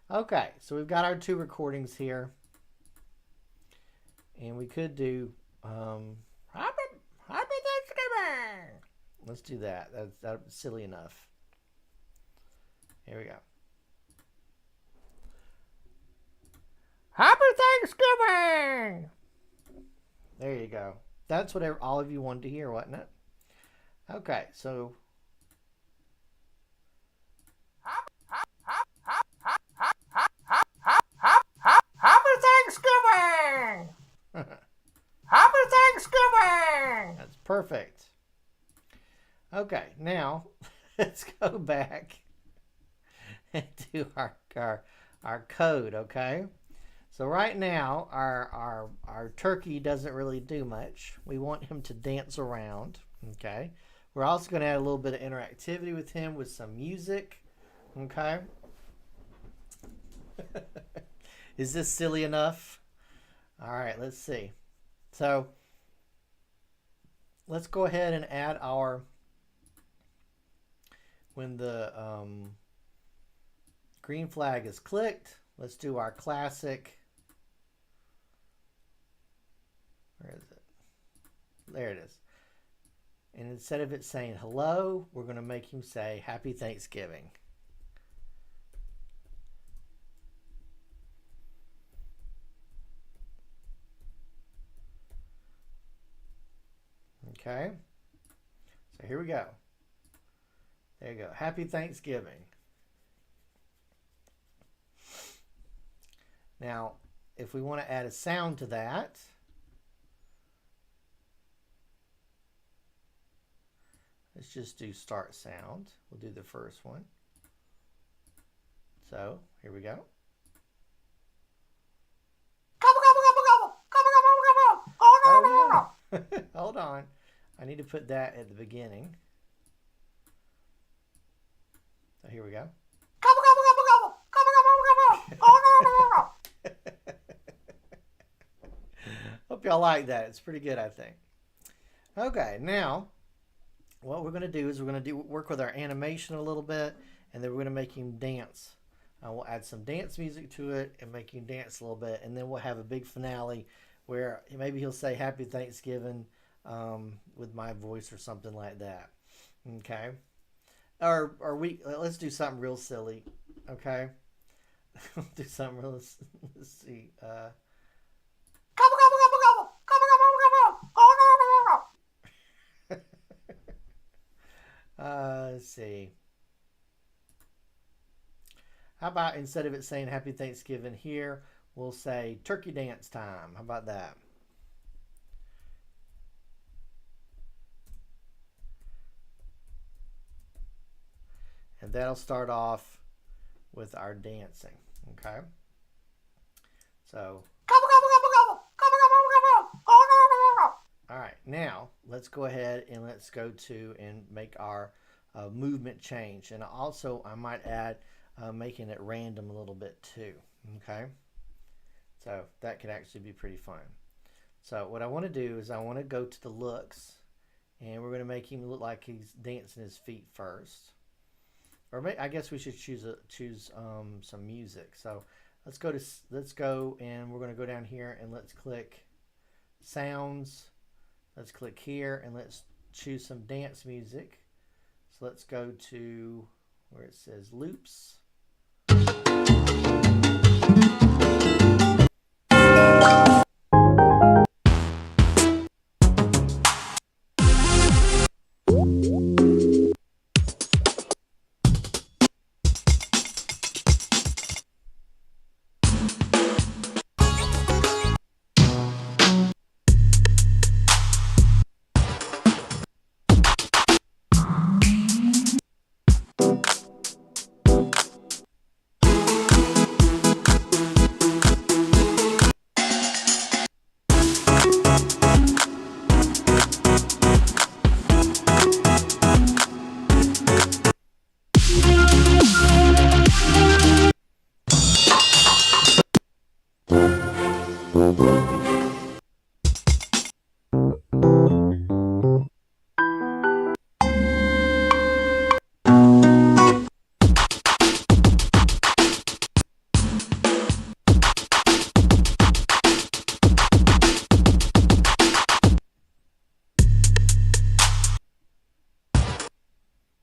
Okay, so we've got our two recordings here. And we could do Happy Thanksgiving. Let's do that. That's silly enough. Here we go. Happy Thanksgiving. There you go. That's what all of you wanted to hear, wasn't it? Okay, so Happy Thanksgiving. Happy Thanksgiving! That's perfect. Okay, now let's go back and do our code, okay? So right now, our turkey doesn't really do much. We want him to dance around, okay? We're also going to add a little bit of interactivity with him with some music, okay? Is this silly enough? All right, let's see. So let's go ahead and add our, when the green flag is clicked, let's do our classic Where is it? There it is. And instead of it saying hello, we're going to make him say Happy Thanksgiving. Okay. So here we go. There you go. Happy Thanksgiving. Now, if we want to add a sound to that, let's just do start sound. We'll do the first one. So, here we go. Oh, yeah. Hold on. I need to put that at the beginning. So here we go. Hope y'all like that. It's pretty good, I think. Okay, now what we're going to do is we're going to work with our animation a little bit, and then we're going to make him dance. We'll add some dance music to it and make him dance a little bit, and then we'll have a big finale where maybe he'll say Happy Thanksgiving with my voice or something like that. Okay. Or let's do something real silly. Okay. Do something real. Let's see. Let's see. How about instead of it saying Happy Thanksgiving here, we'll say turkey dance time. How about that? And that'll start off with our dancing. Okay. So. All right. Now let's go ahead and let's go to and make our movement change. And also I might add making it random a little bit too. Okay. So that could actually be pretty fun. So what I want to do is I want to go to the looks, and we're going to make him look like he's dancing his feet first. Or I guess we should choose some music. So let's go and we're going to go down here and let's click sounds. Let's click here and let's choose some dance music. So let's go to where it says loops.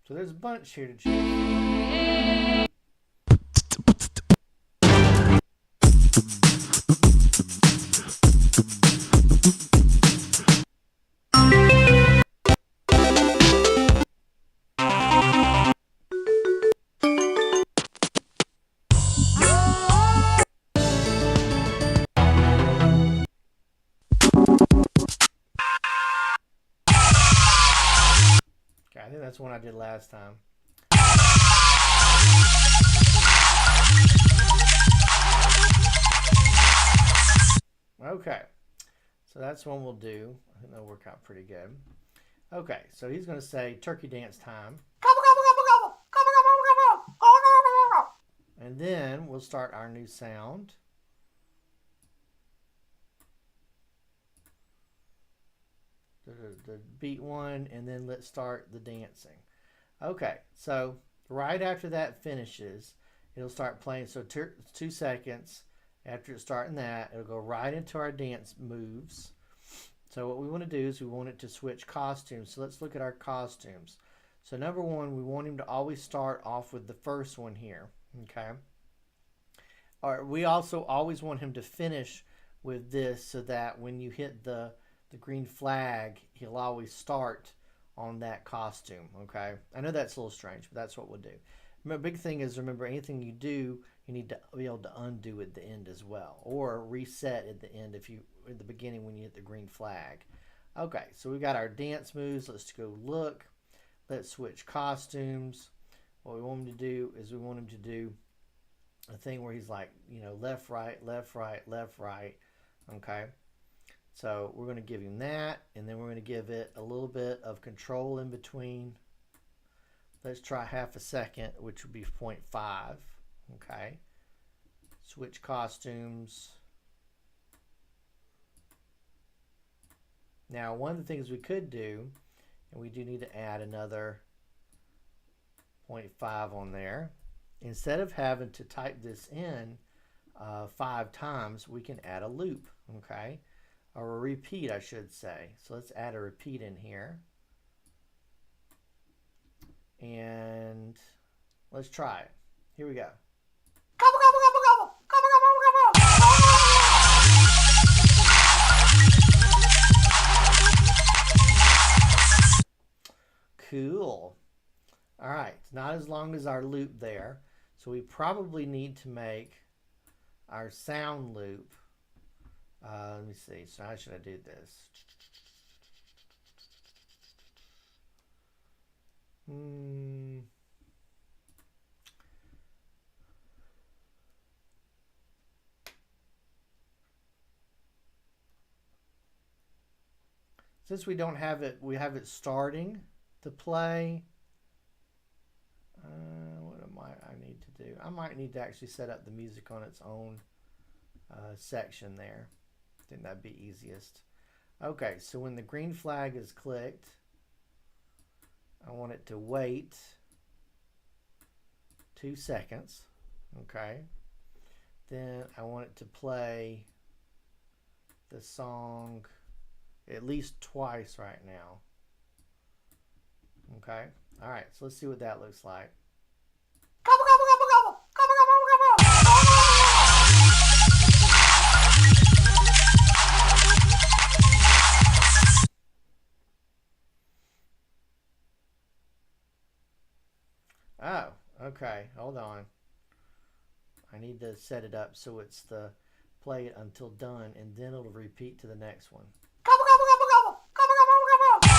So there's a bunch here to choose from. I think that's one I did last time. Okay, so that's one we'll do. I think that'll work out pretty good. Okay, so he's going to say turkey dance time. And then we'll start our new sound. The beat one, and then let's start the dancing. Okay, so right after that finishes, it'll start playing. So 2 seconds after it's starting that, it'll go right into our dance moves. So what we want to do is we want it to switch costumes. So let's look at our costumes. So number one, we want him to always start off with the first one here. Okay. Or we also always want him to finish with this so that when you hit the green flag, he'll always start on that costume. Okay. I know that's a little strange, but that's what we'll do. The big thing is, remember, anything you do, you need to be able to undo at the end as well, or reset at the end if you at the beginning when you hit the green flag. Okay, so we got our dance moves. Let's go look. Let's switch costumes. What we want him to do is we want him to do a thing where he's like, you know, left, right, left, right, left, right. Okay, so we're going to give him that, and then we're going to give it a little bit of control in between. Let's try half a second, which would be 0.5. Okay. Switch costumes. Now, one of the things we could do, and we do need to add another 0.5 on there. Instead of having to type this in 5 times, we can add a loop. Okay. Or a repeat, I should say. So let's add a repeat in here. And let's try it. Here we go. Gobble, gobble, gobble, gobble. Gobble, gobble, gobble. Cool. All right. It's not as long as our loop there. So we probably need to make our sound loop. Let me see. So how should I do this? Since we don't have it, we have it starting to play. What might I need to do? I might need to actually set up the music on its own section there. I think that'd be easiest. Okay, so when the green flag is clicked, I want it to wait 2 seconds. Okay. Then I want it to play the song at least twice right now. Okay. All right. So let's see what that looks like. Gobble, gobble, gobble, gobble. Gobble, gobble, gobble. Oh, okay. Hold on. I need to set it up so it's the play it until done, and then it'll repeat to the next one. Gobble, gobble, gobble, gobble. Gobble, gobble, gobble, gobble.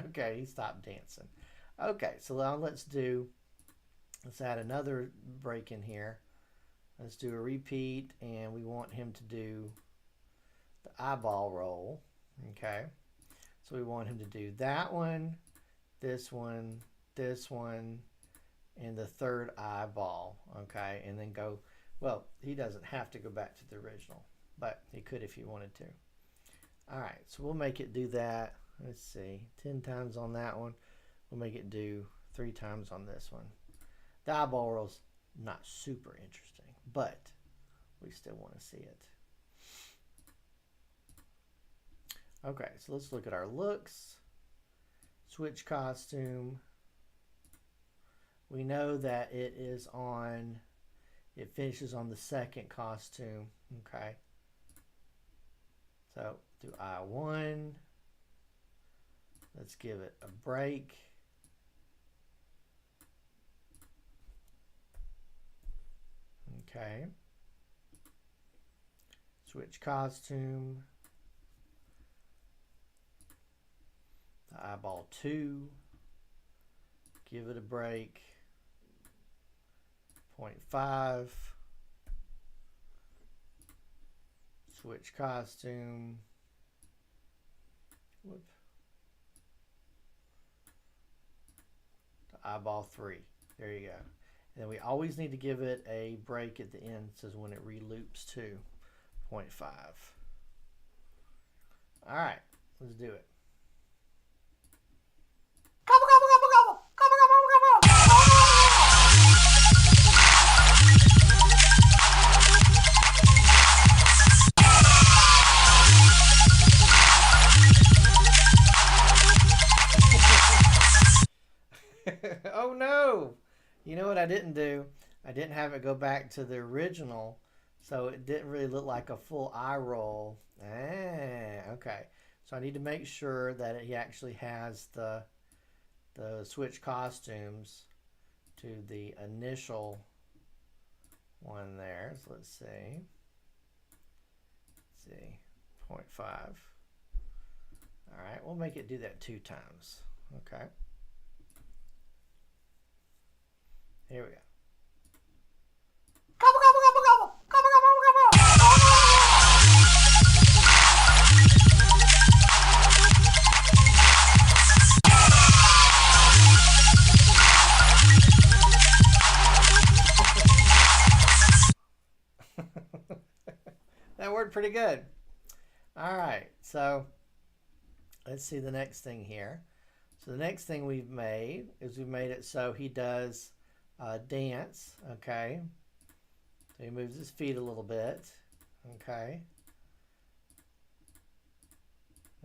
Okay, he stopped dancing. Okay, so now let's add another break in here. Let's do a repeat, and we want him to do the eyeball roll. Okay, so we want him to do that one, this one, and the third eyeball. Okay, and then go, well, he doesn't have to go back to the original, but he could if he wanted to. All right, so we'll make it do that. Let's see, 10 times on that one. We'll make it do 3 times on this one. The eyeball roll's not super interesting, but we still want to see it. Okay, so let's look at our looks. Switch costume. We know that it finishes on the second costume. Okay. So do I1. Let's give it a break. Okay. Switch costume. The eyeball 2. Give it a break. 0.5. Switch costume. Whoop. The eyeball 3. There you go. And then we always need to give it a break at the end. It says when it reloops to 0.5. All right, let's do it. You know what I didn't do? I didn't have it go back to the original, so it didn't really look like a full eye roll. Okay. So I need to make sure that he actually has the switch costumes to the initial one there. So let's see. Let's see. 0.5. All right, we'll make it do that 2 times. Okay. Here we go. Gobble, gobble, gobble, gobble. Gobble, gobble, gobble, gobble. That worked pretty good. All right, so let's see the next thing here. So the next thing we've made is we've made it so he does dance, okay? So he moves his feet a little bit, okay?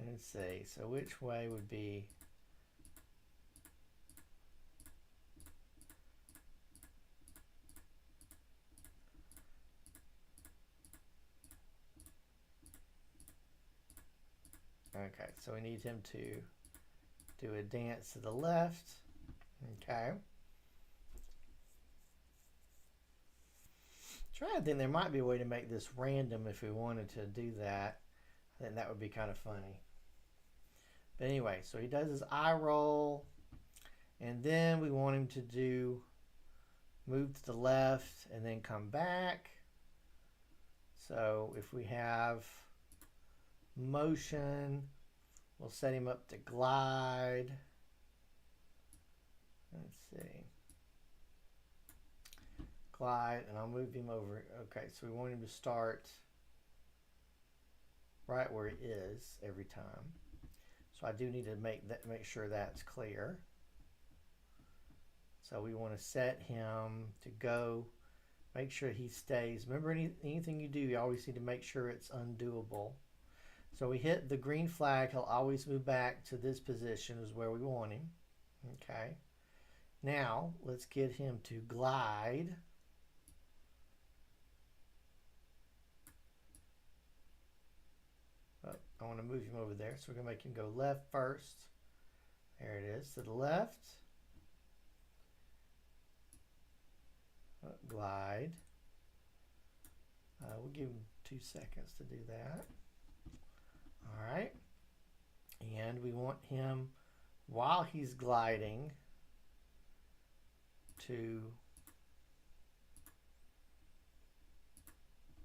Let's see, so which way would be... Okay, so we need him to do a dance to the left, okay? Trying to think there might be a way to make this random if we wanted to do that. I think that would be kind of funny. But anyway, so he does his eye roll, and then we want him to do move to the left and then come back. So if we have motion, we'll set him up to glide. Let's see. Glide, and I'll move him over. Okay, so we want him to start right where he is every time. So I do need to make sure that's clear. So we want to set him to go, make sure he stays. Remember, anything you do, you always need to make sure it's undoable. So we hit the green flag, he'll always move back to this position is where we want him. Okay. Now, let's get him to glide. Oh, I want to move him over there, so we're going to make him go left first. There it is, to the left. Glide. We'll give him 2 seconds to do that. All right. And we want him, while he's gliding, to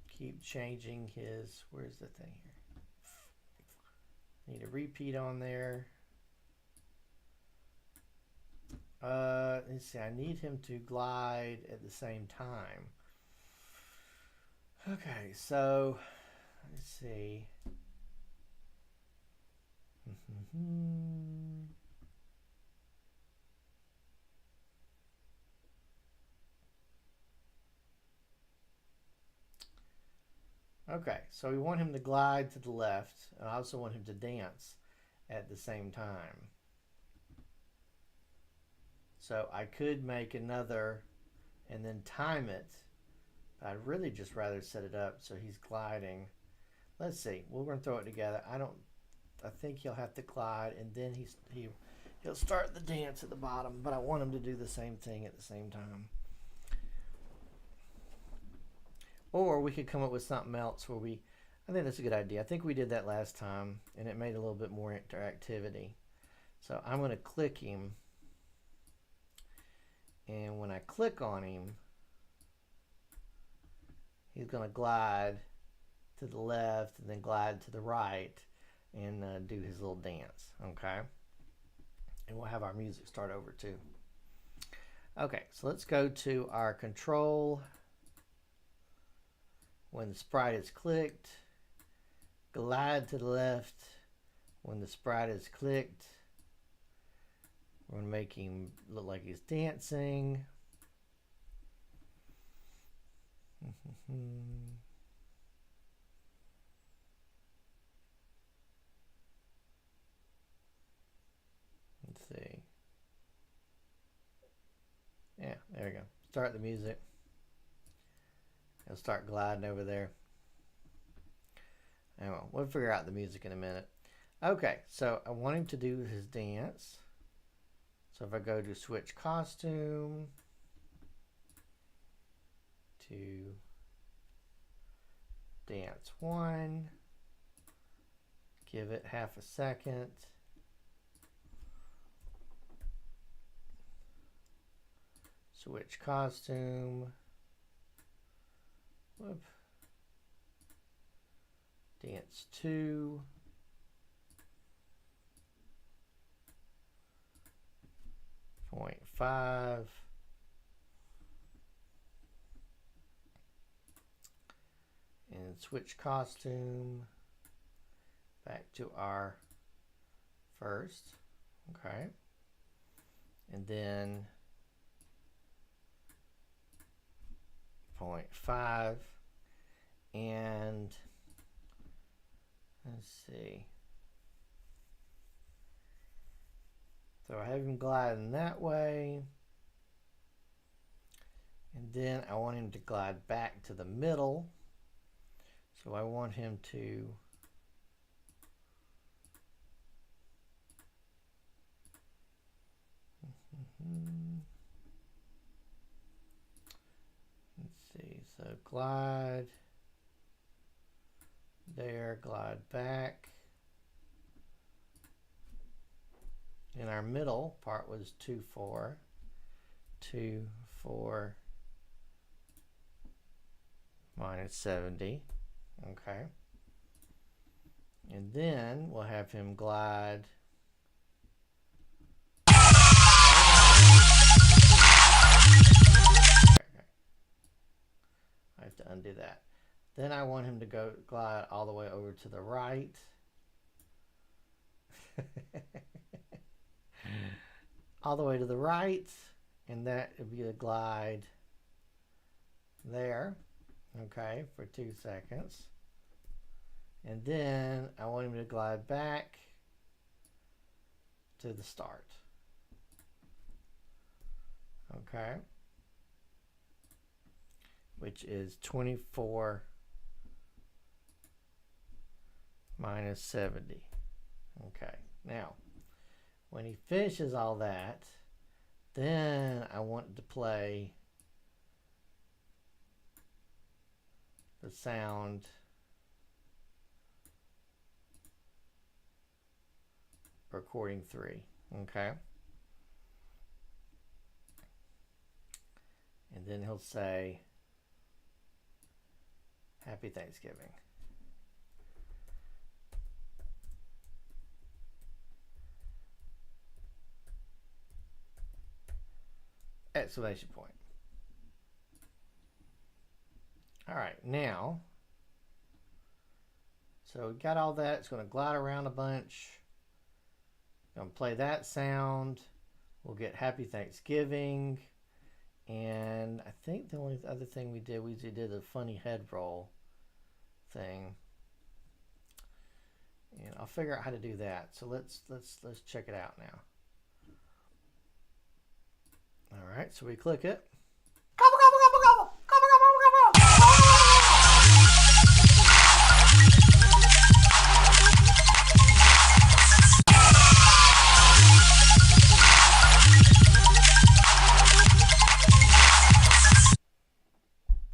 keep changing his, where's the thing here? Need a repeat on there. Let's see, I need him to glide at the same time. Okay, so let's see. Okay, so we want him to glide to the left. I also want him to dance at the same time. So I could make another and then time it. I'd really just rather set it up so he's gliding. Let's see. We're going to throw it together. I think he'll have to glide, and then he'll start the dance at the bottom, but I want him to do the same thing at the same time. Or we could come up with something else where I think that's a good idea. I think we did that last time, and it made a little bit more interactivity. So I'm going to click him, and when I click on him, he's going to glide to the left and then glide to the right and do his little dance, okay? And we'll have our music start over too. Okay, so let's go to our control. When the sprite is clicked, glide to the left. When the sprite is clicked, we're going to make him look like he's dancing. Let's see. Yeah. there we go. Start the music. It'll start gliding over there. Anyway, we'll figure out the music in a minute. Okay, so I want him to do his dance. So if I go to switch costume to dance 1, give it half a second. Switch costume. Whoop. Dance 2. .5. And switch costume back to our first. Okay. And then 0.5, and let's see. So I have him gliding that way, and then I want him to glide back to the middle. So I want him to so glide there, glide back. And our middle part was 2, 4, 2, 4, minus 70. Okay. And then we'll have him glide I have to undo that. Then I want him to go glide all the way over to the right. All the way to the right, and that would be a glide there, okay, for 2 seconds. And then I want him to glide back to the start. Okay. Which is 24 minus 70. Okay, now when he finishes all that, then I want to play the sound recording 3. Okay. And then he'll say, Happy Thanksgiving. Exclamation point. All right, now, so we got all that. It's going to glide around a bunch. Going to play that sound. We'll get Happy Thanksgiving. And I think the only other thing we did a funny head roll thing. And I'll figure out how to do that. So let's check it out now. All right, so we click it.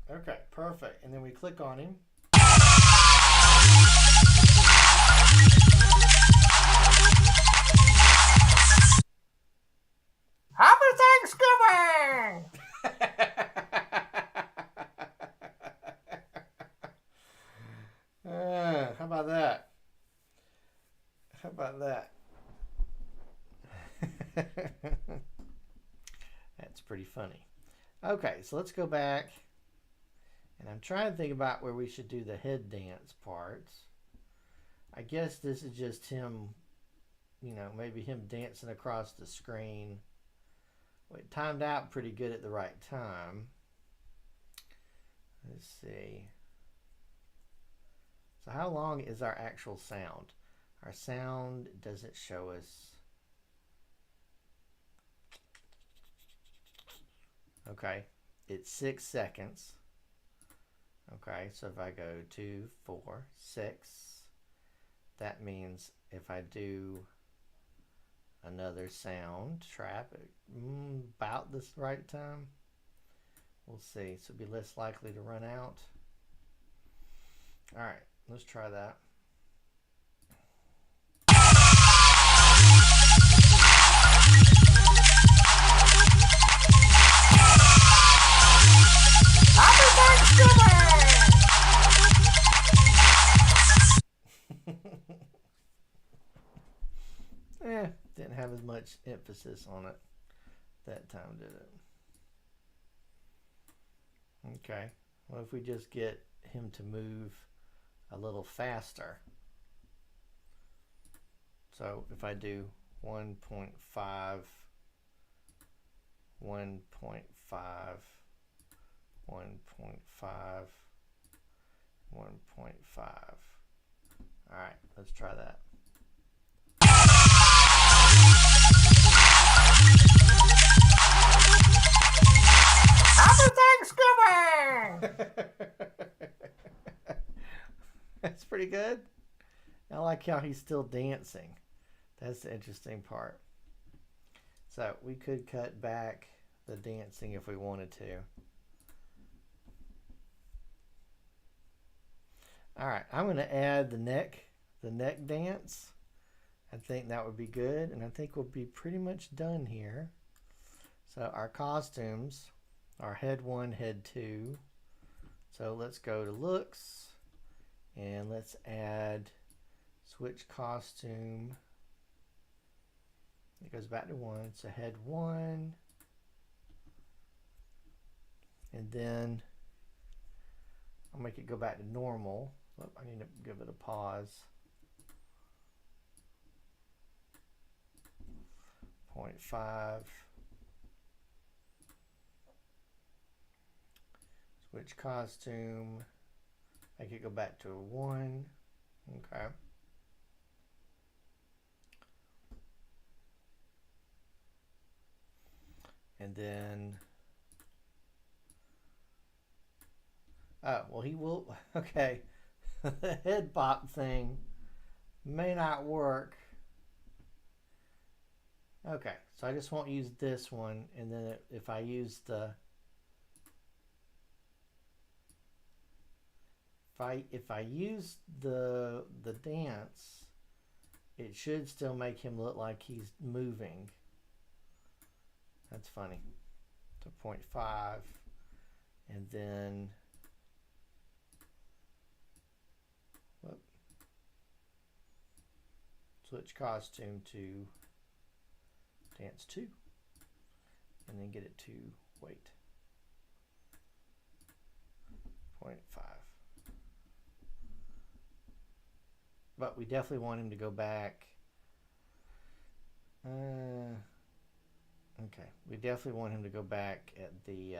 Okay, perfect. And then we click on him. Happy Thanksgiving! How about that? How about that? That's pretty funny. Okay, so let's go back. And I'm trying to think about where we should do the head dance parts. I guess this is just him, maybe him dancing across the screen. Well, it timed out pretty good at the right time. Let's see. So how long is our actual sound? Our sound doesn't show us. Okay, it's 6 seconds. Okay, so if I go 2, 4, 6, that means if I do another sound trap about this right time, we'll see. So it'll be less likely to run out. All right, let's try that. Didn't have as much emphasis on it that time, did it? Okay, well, if we just get him to move a little faster. So if I do 1.5, 1.5, 1.5, 1.5. All right, let's try that. Happy Thanksgiving! That's pretty good. I like how he's still dancing. That's the interesting part. So we could cut back the dancing if we wanted to. All right, I'm going to add the neck dance. I think that would be good, and I think we'll be pretty much done here. So our costumes are head 1, head 2. So let's go to looks, and let's add switch costume. It goes back to 1, so head 1, and then I'll make it go back to normal. Oh, I need to give it a pause. 0.5. Switch costume. Make it go back to a 1. Okay. And then, oh, well, he will, okay. The head bop thing may not work. Okay, so I just won't use this one, and then if I use the, if I use the dance, it should still make him look like he's moving. That's funny. So 0.5, and then whoop, switch costume to dance 2, and then get it to wait. 0.5. But we definitely want him to go back. Okay, we definitely want him to go back at the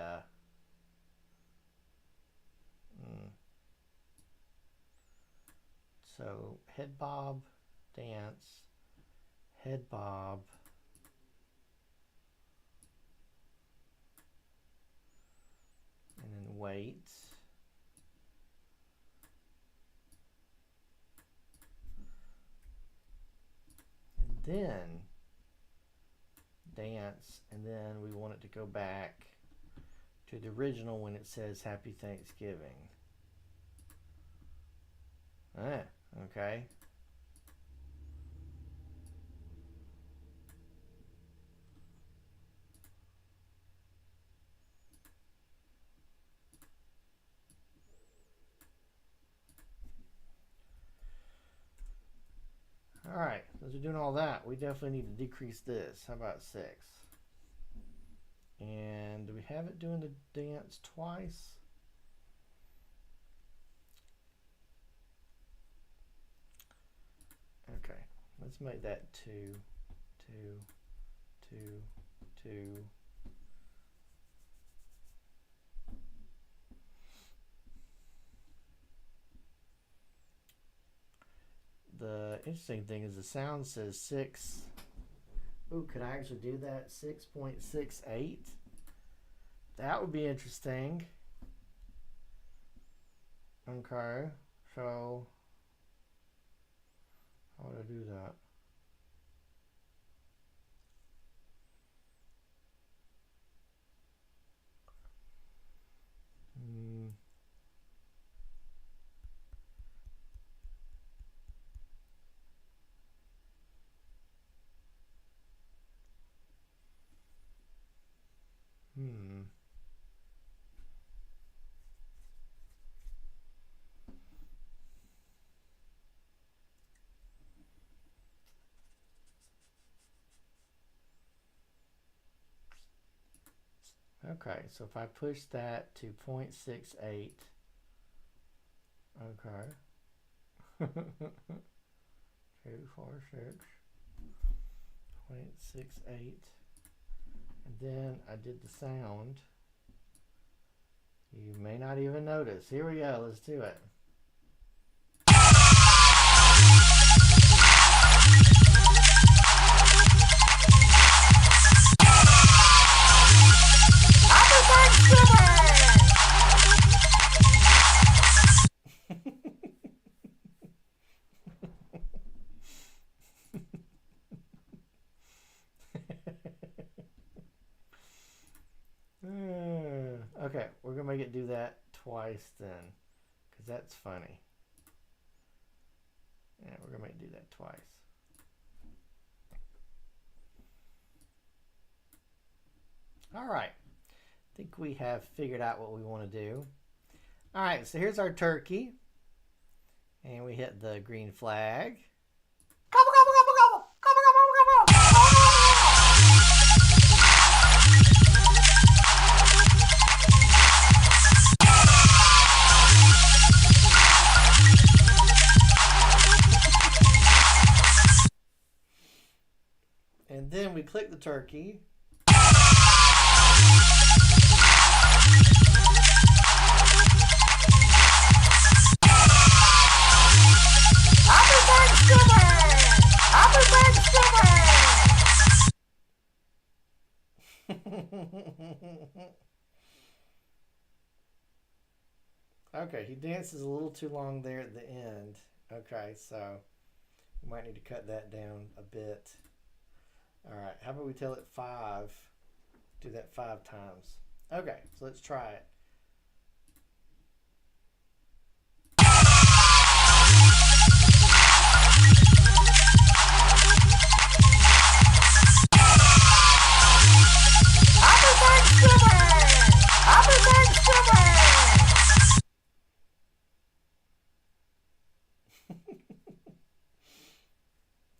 so head bob, dance, head bob, and then wait. And then dance, and then we want it to go back to the original when it says Happy Thanksgiving. Okay. All right, as we're doing all that, we definitely need to decrease this. How about 6? And do we have it doing the dance twice? Okay, let's make that 2, 2, 2, 2. The interesting thing is the sound says 6. Ooh, could I actually do that? 6.68. that would be interesting. Okay, so how would I do that? Okay, so if I push that to 0.68, okay, 2, 4, 6, 0.68, and then I did the sound. You may not even notice. Here we go, let's do it. Okay, we're going to make it do that twice then, because that's funny. Yeah, we're going to make it do that twice. All right, I think we have figured out what we want to do. All right, so here's our turkey, and we hit the green flag. Gobble, gobble, gobble, gobble, gobble, gobble, gobble, and then we click the turkey. Okay, he dances a little too long there at the end. Okay, so we might need to cut that down a bit. All right, how about we tell it 5? Do that 5 times. Okay, so let's try it.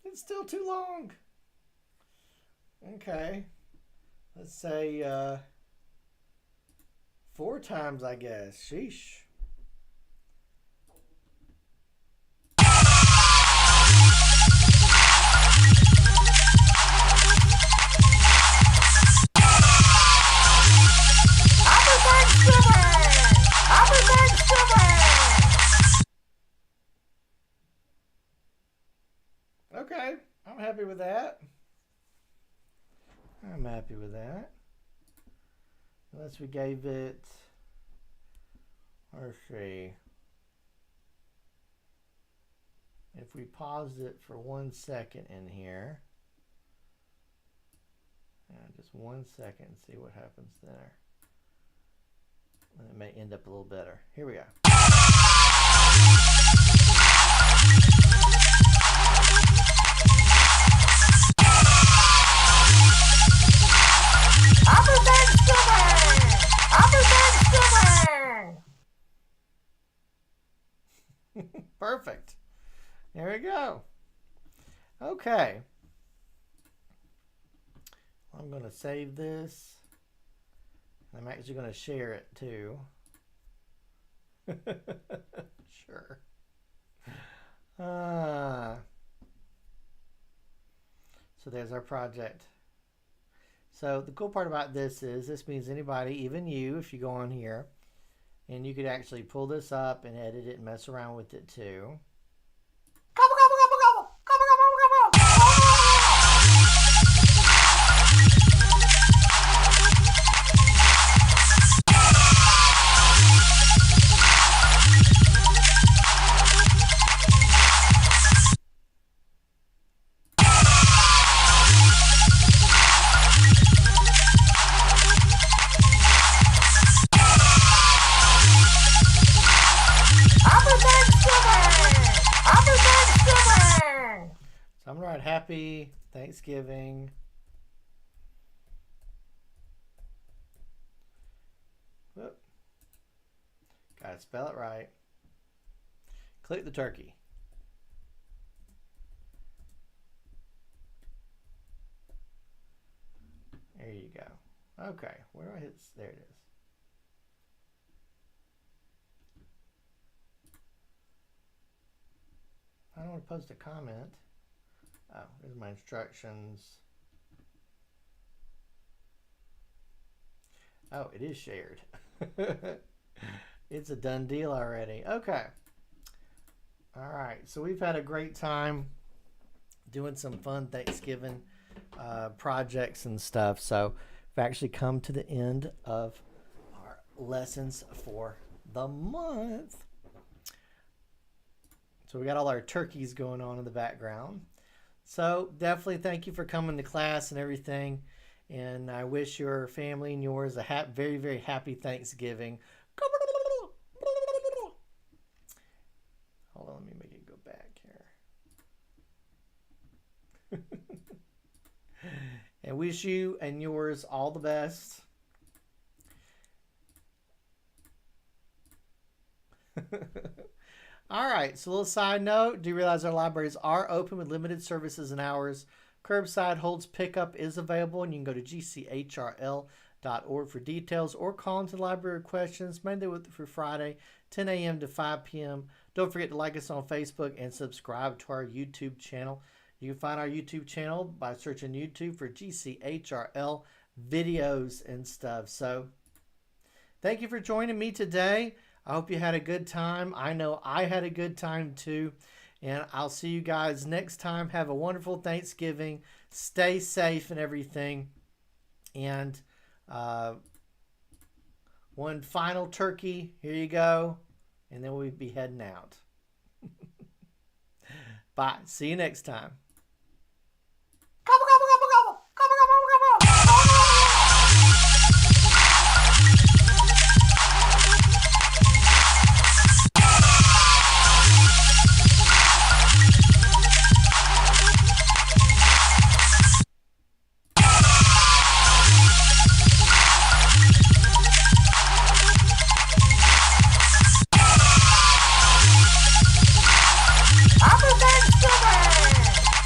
It's still too long. Okay, let's say 4 times, I guess. Sheesh. Okay, I'm happy with that. I'm happy with that. Unless we gave it, let's see, if we paused it for 1 second in here, just 1 second, and see what happens there. And it may end up a little better. Here we go. Perfect. There we go. Okay. I'm going to save this. I'm actually going to share it too. Sure. So there's our project. So the cool part about this is this means anybody, even you, if you go on here, and you could actually pull this up and edit it and mess around with it too. Gobble, gobble, gobble, gobble. Gobble, gobble, gobble. Happy Thanksgiving! So I'm going to write Happy Thanksgiving. Whoop. Gotta spell it right. Click the turkey. There you go. Okay, where do I hit? There it is. I don't want to post a comment. Oh, there's my instructions. Oh, it is shared. It's a done deal already. Okay. All right. So we've had a great time doing some fun Thanksgiving projects and stuff. So we've actually come to the end of our lessons for the month. So we got all our turkeys going on in the background. So definitely thank you for coming to class and everything. And I wish your family and yours a very, very happy Thanksgiving. Hold on, let me make it go back here. And wish you and yours all the best. All right, so a little side note. Do you realize our libraries are open with limited services and hours? Curbside holds pickup is available, and you can go to gchrl.org for details or call into the library with questions, Monday through Friday, 10 a.m. to 5 p.m. Don't forget to like us on Facebook and subscribe to our YouTube channel. You can find our YouTube channel by searching YouTube for GCHRL videos and stuff. So thank you for joining me today. I hope you had a good time. I know I had a good time too. And I'll see you guys next time. Have a wonderful Thanksgiving. Stay safe and everything. And one final turkey. Here you go. And then we'll be heading out. Bye. See you next time. Happy Thanksgiving!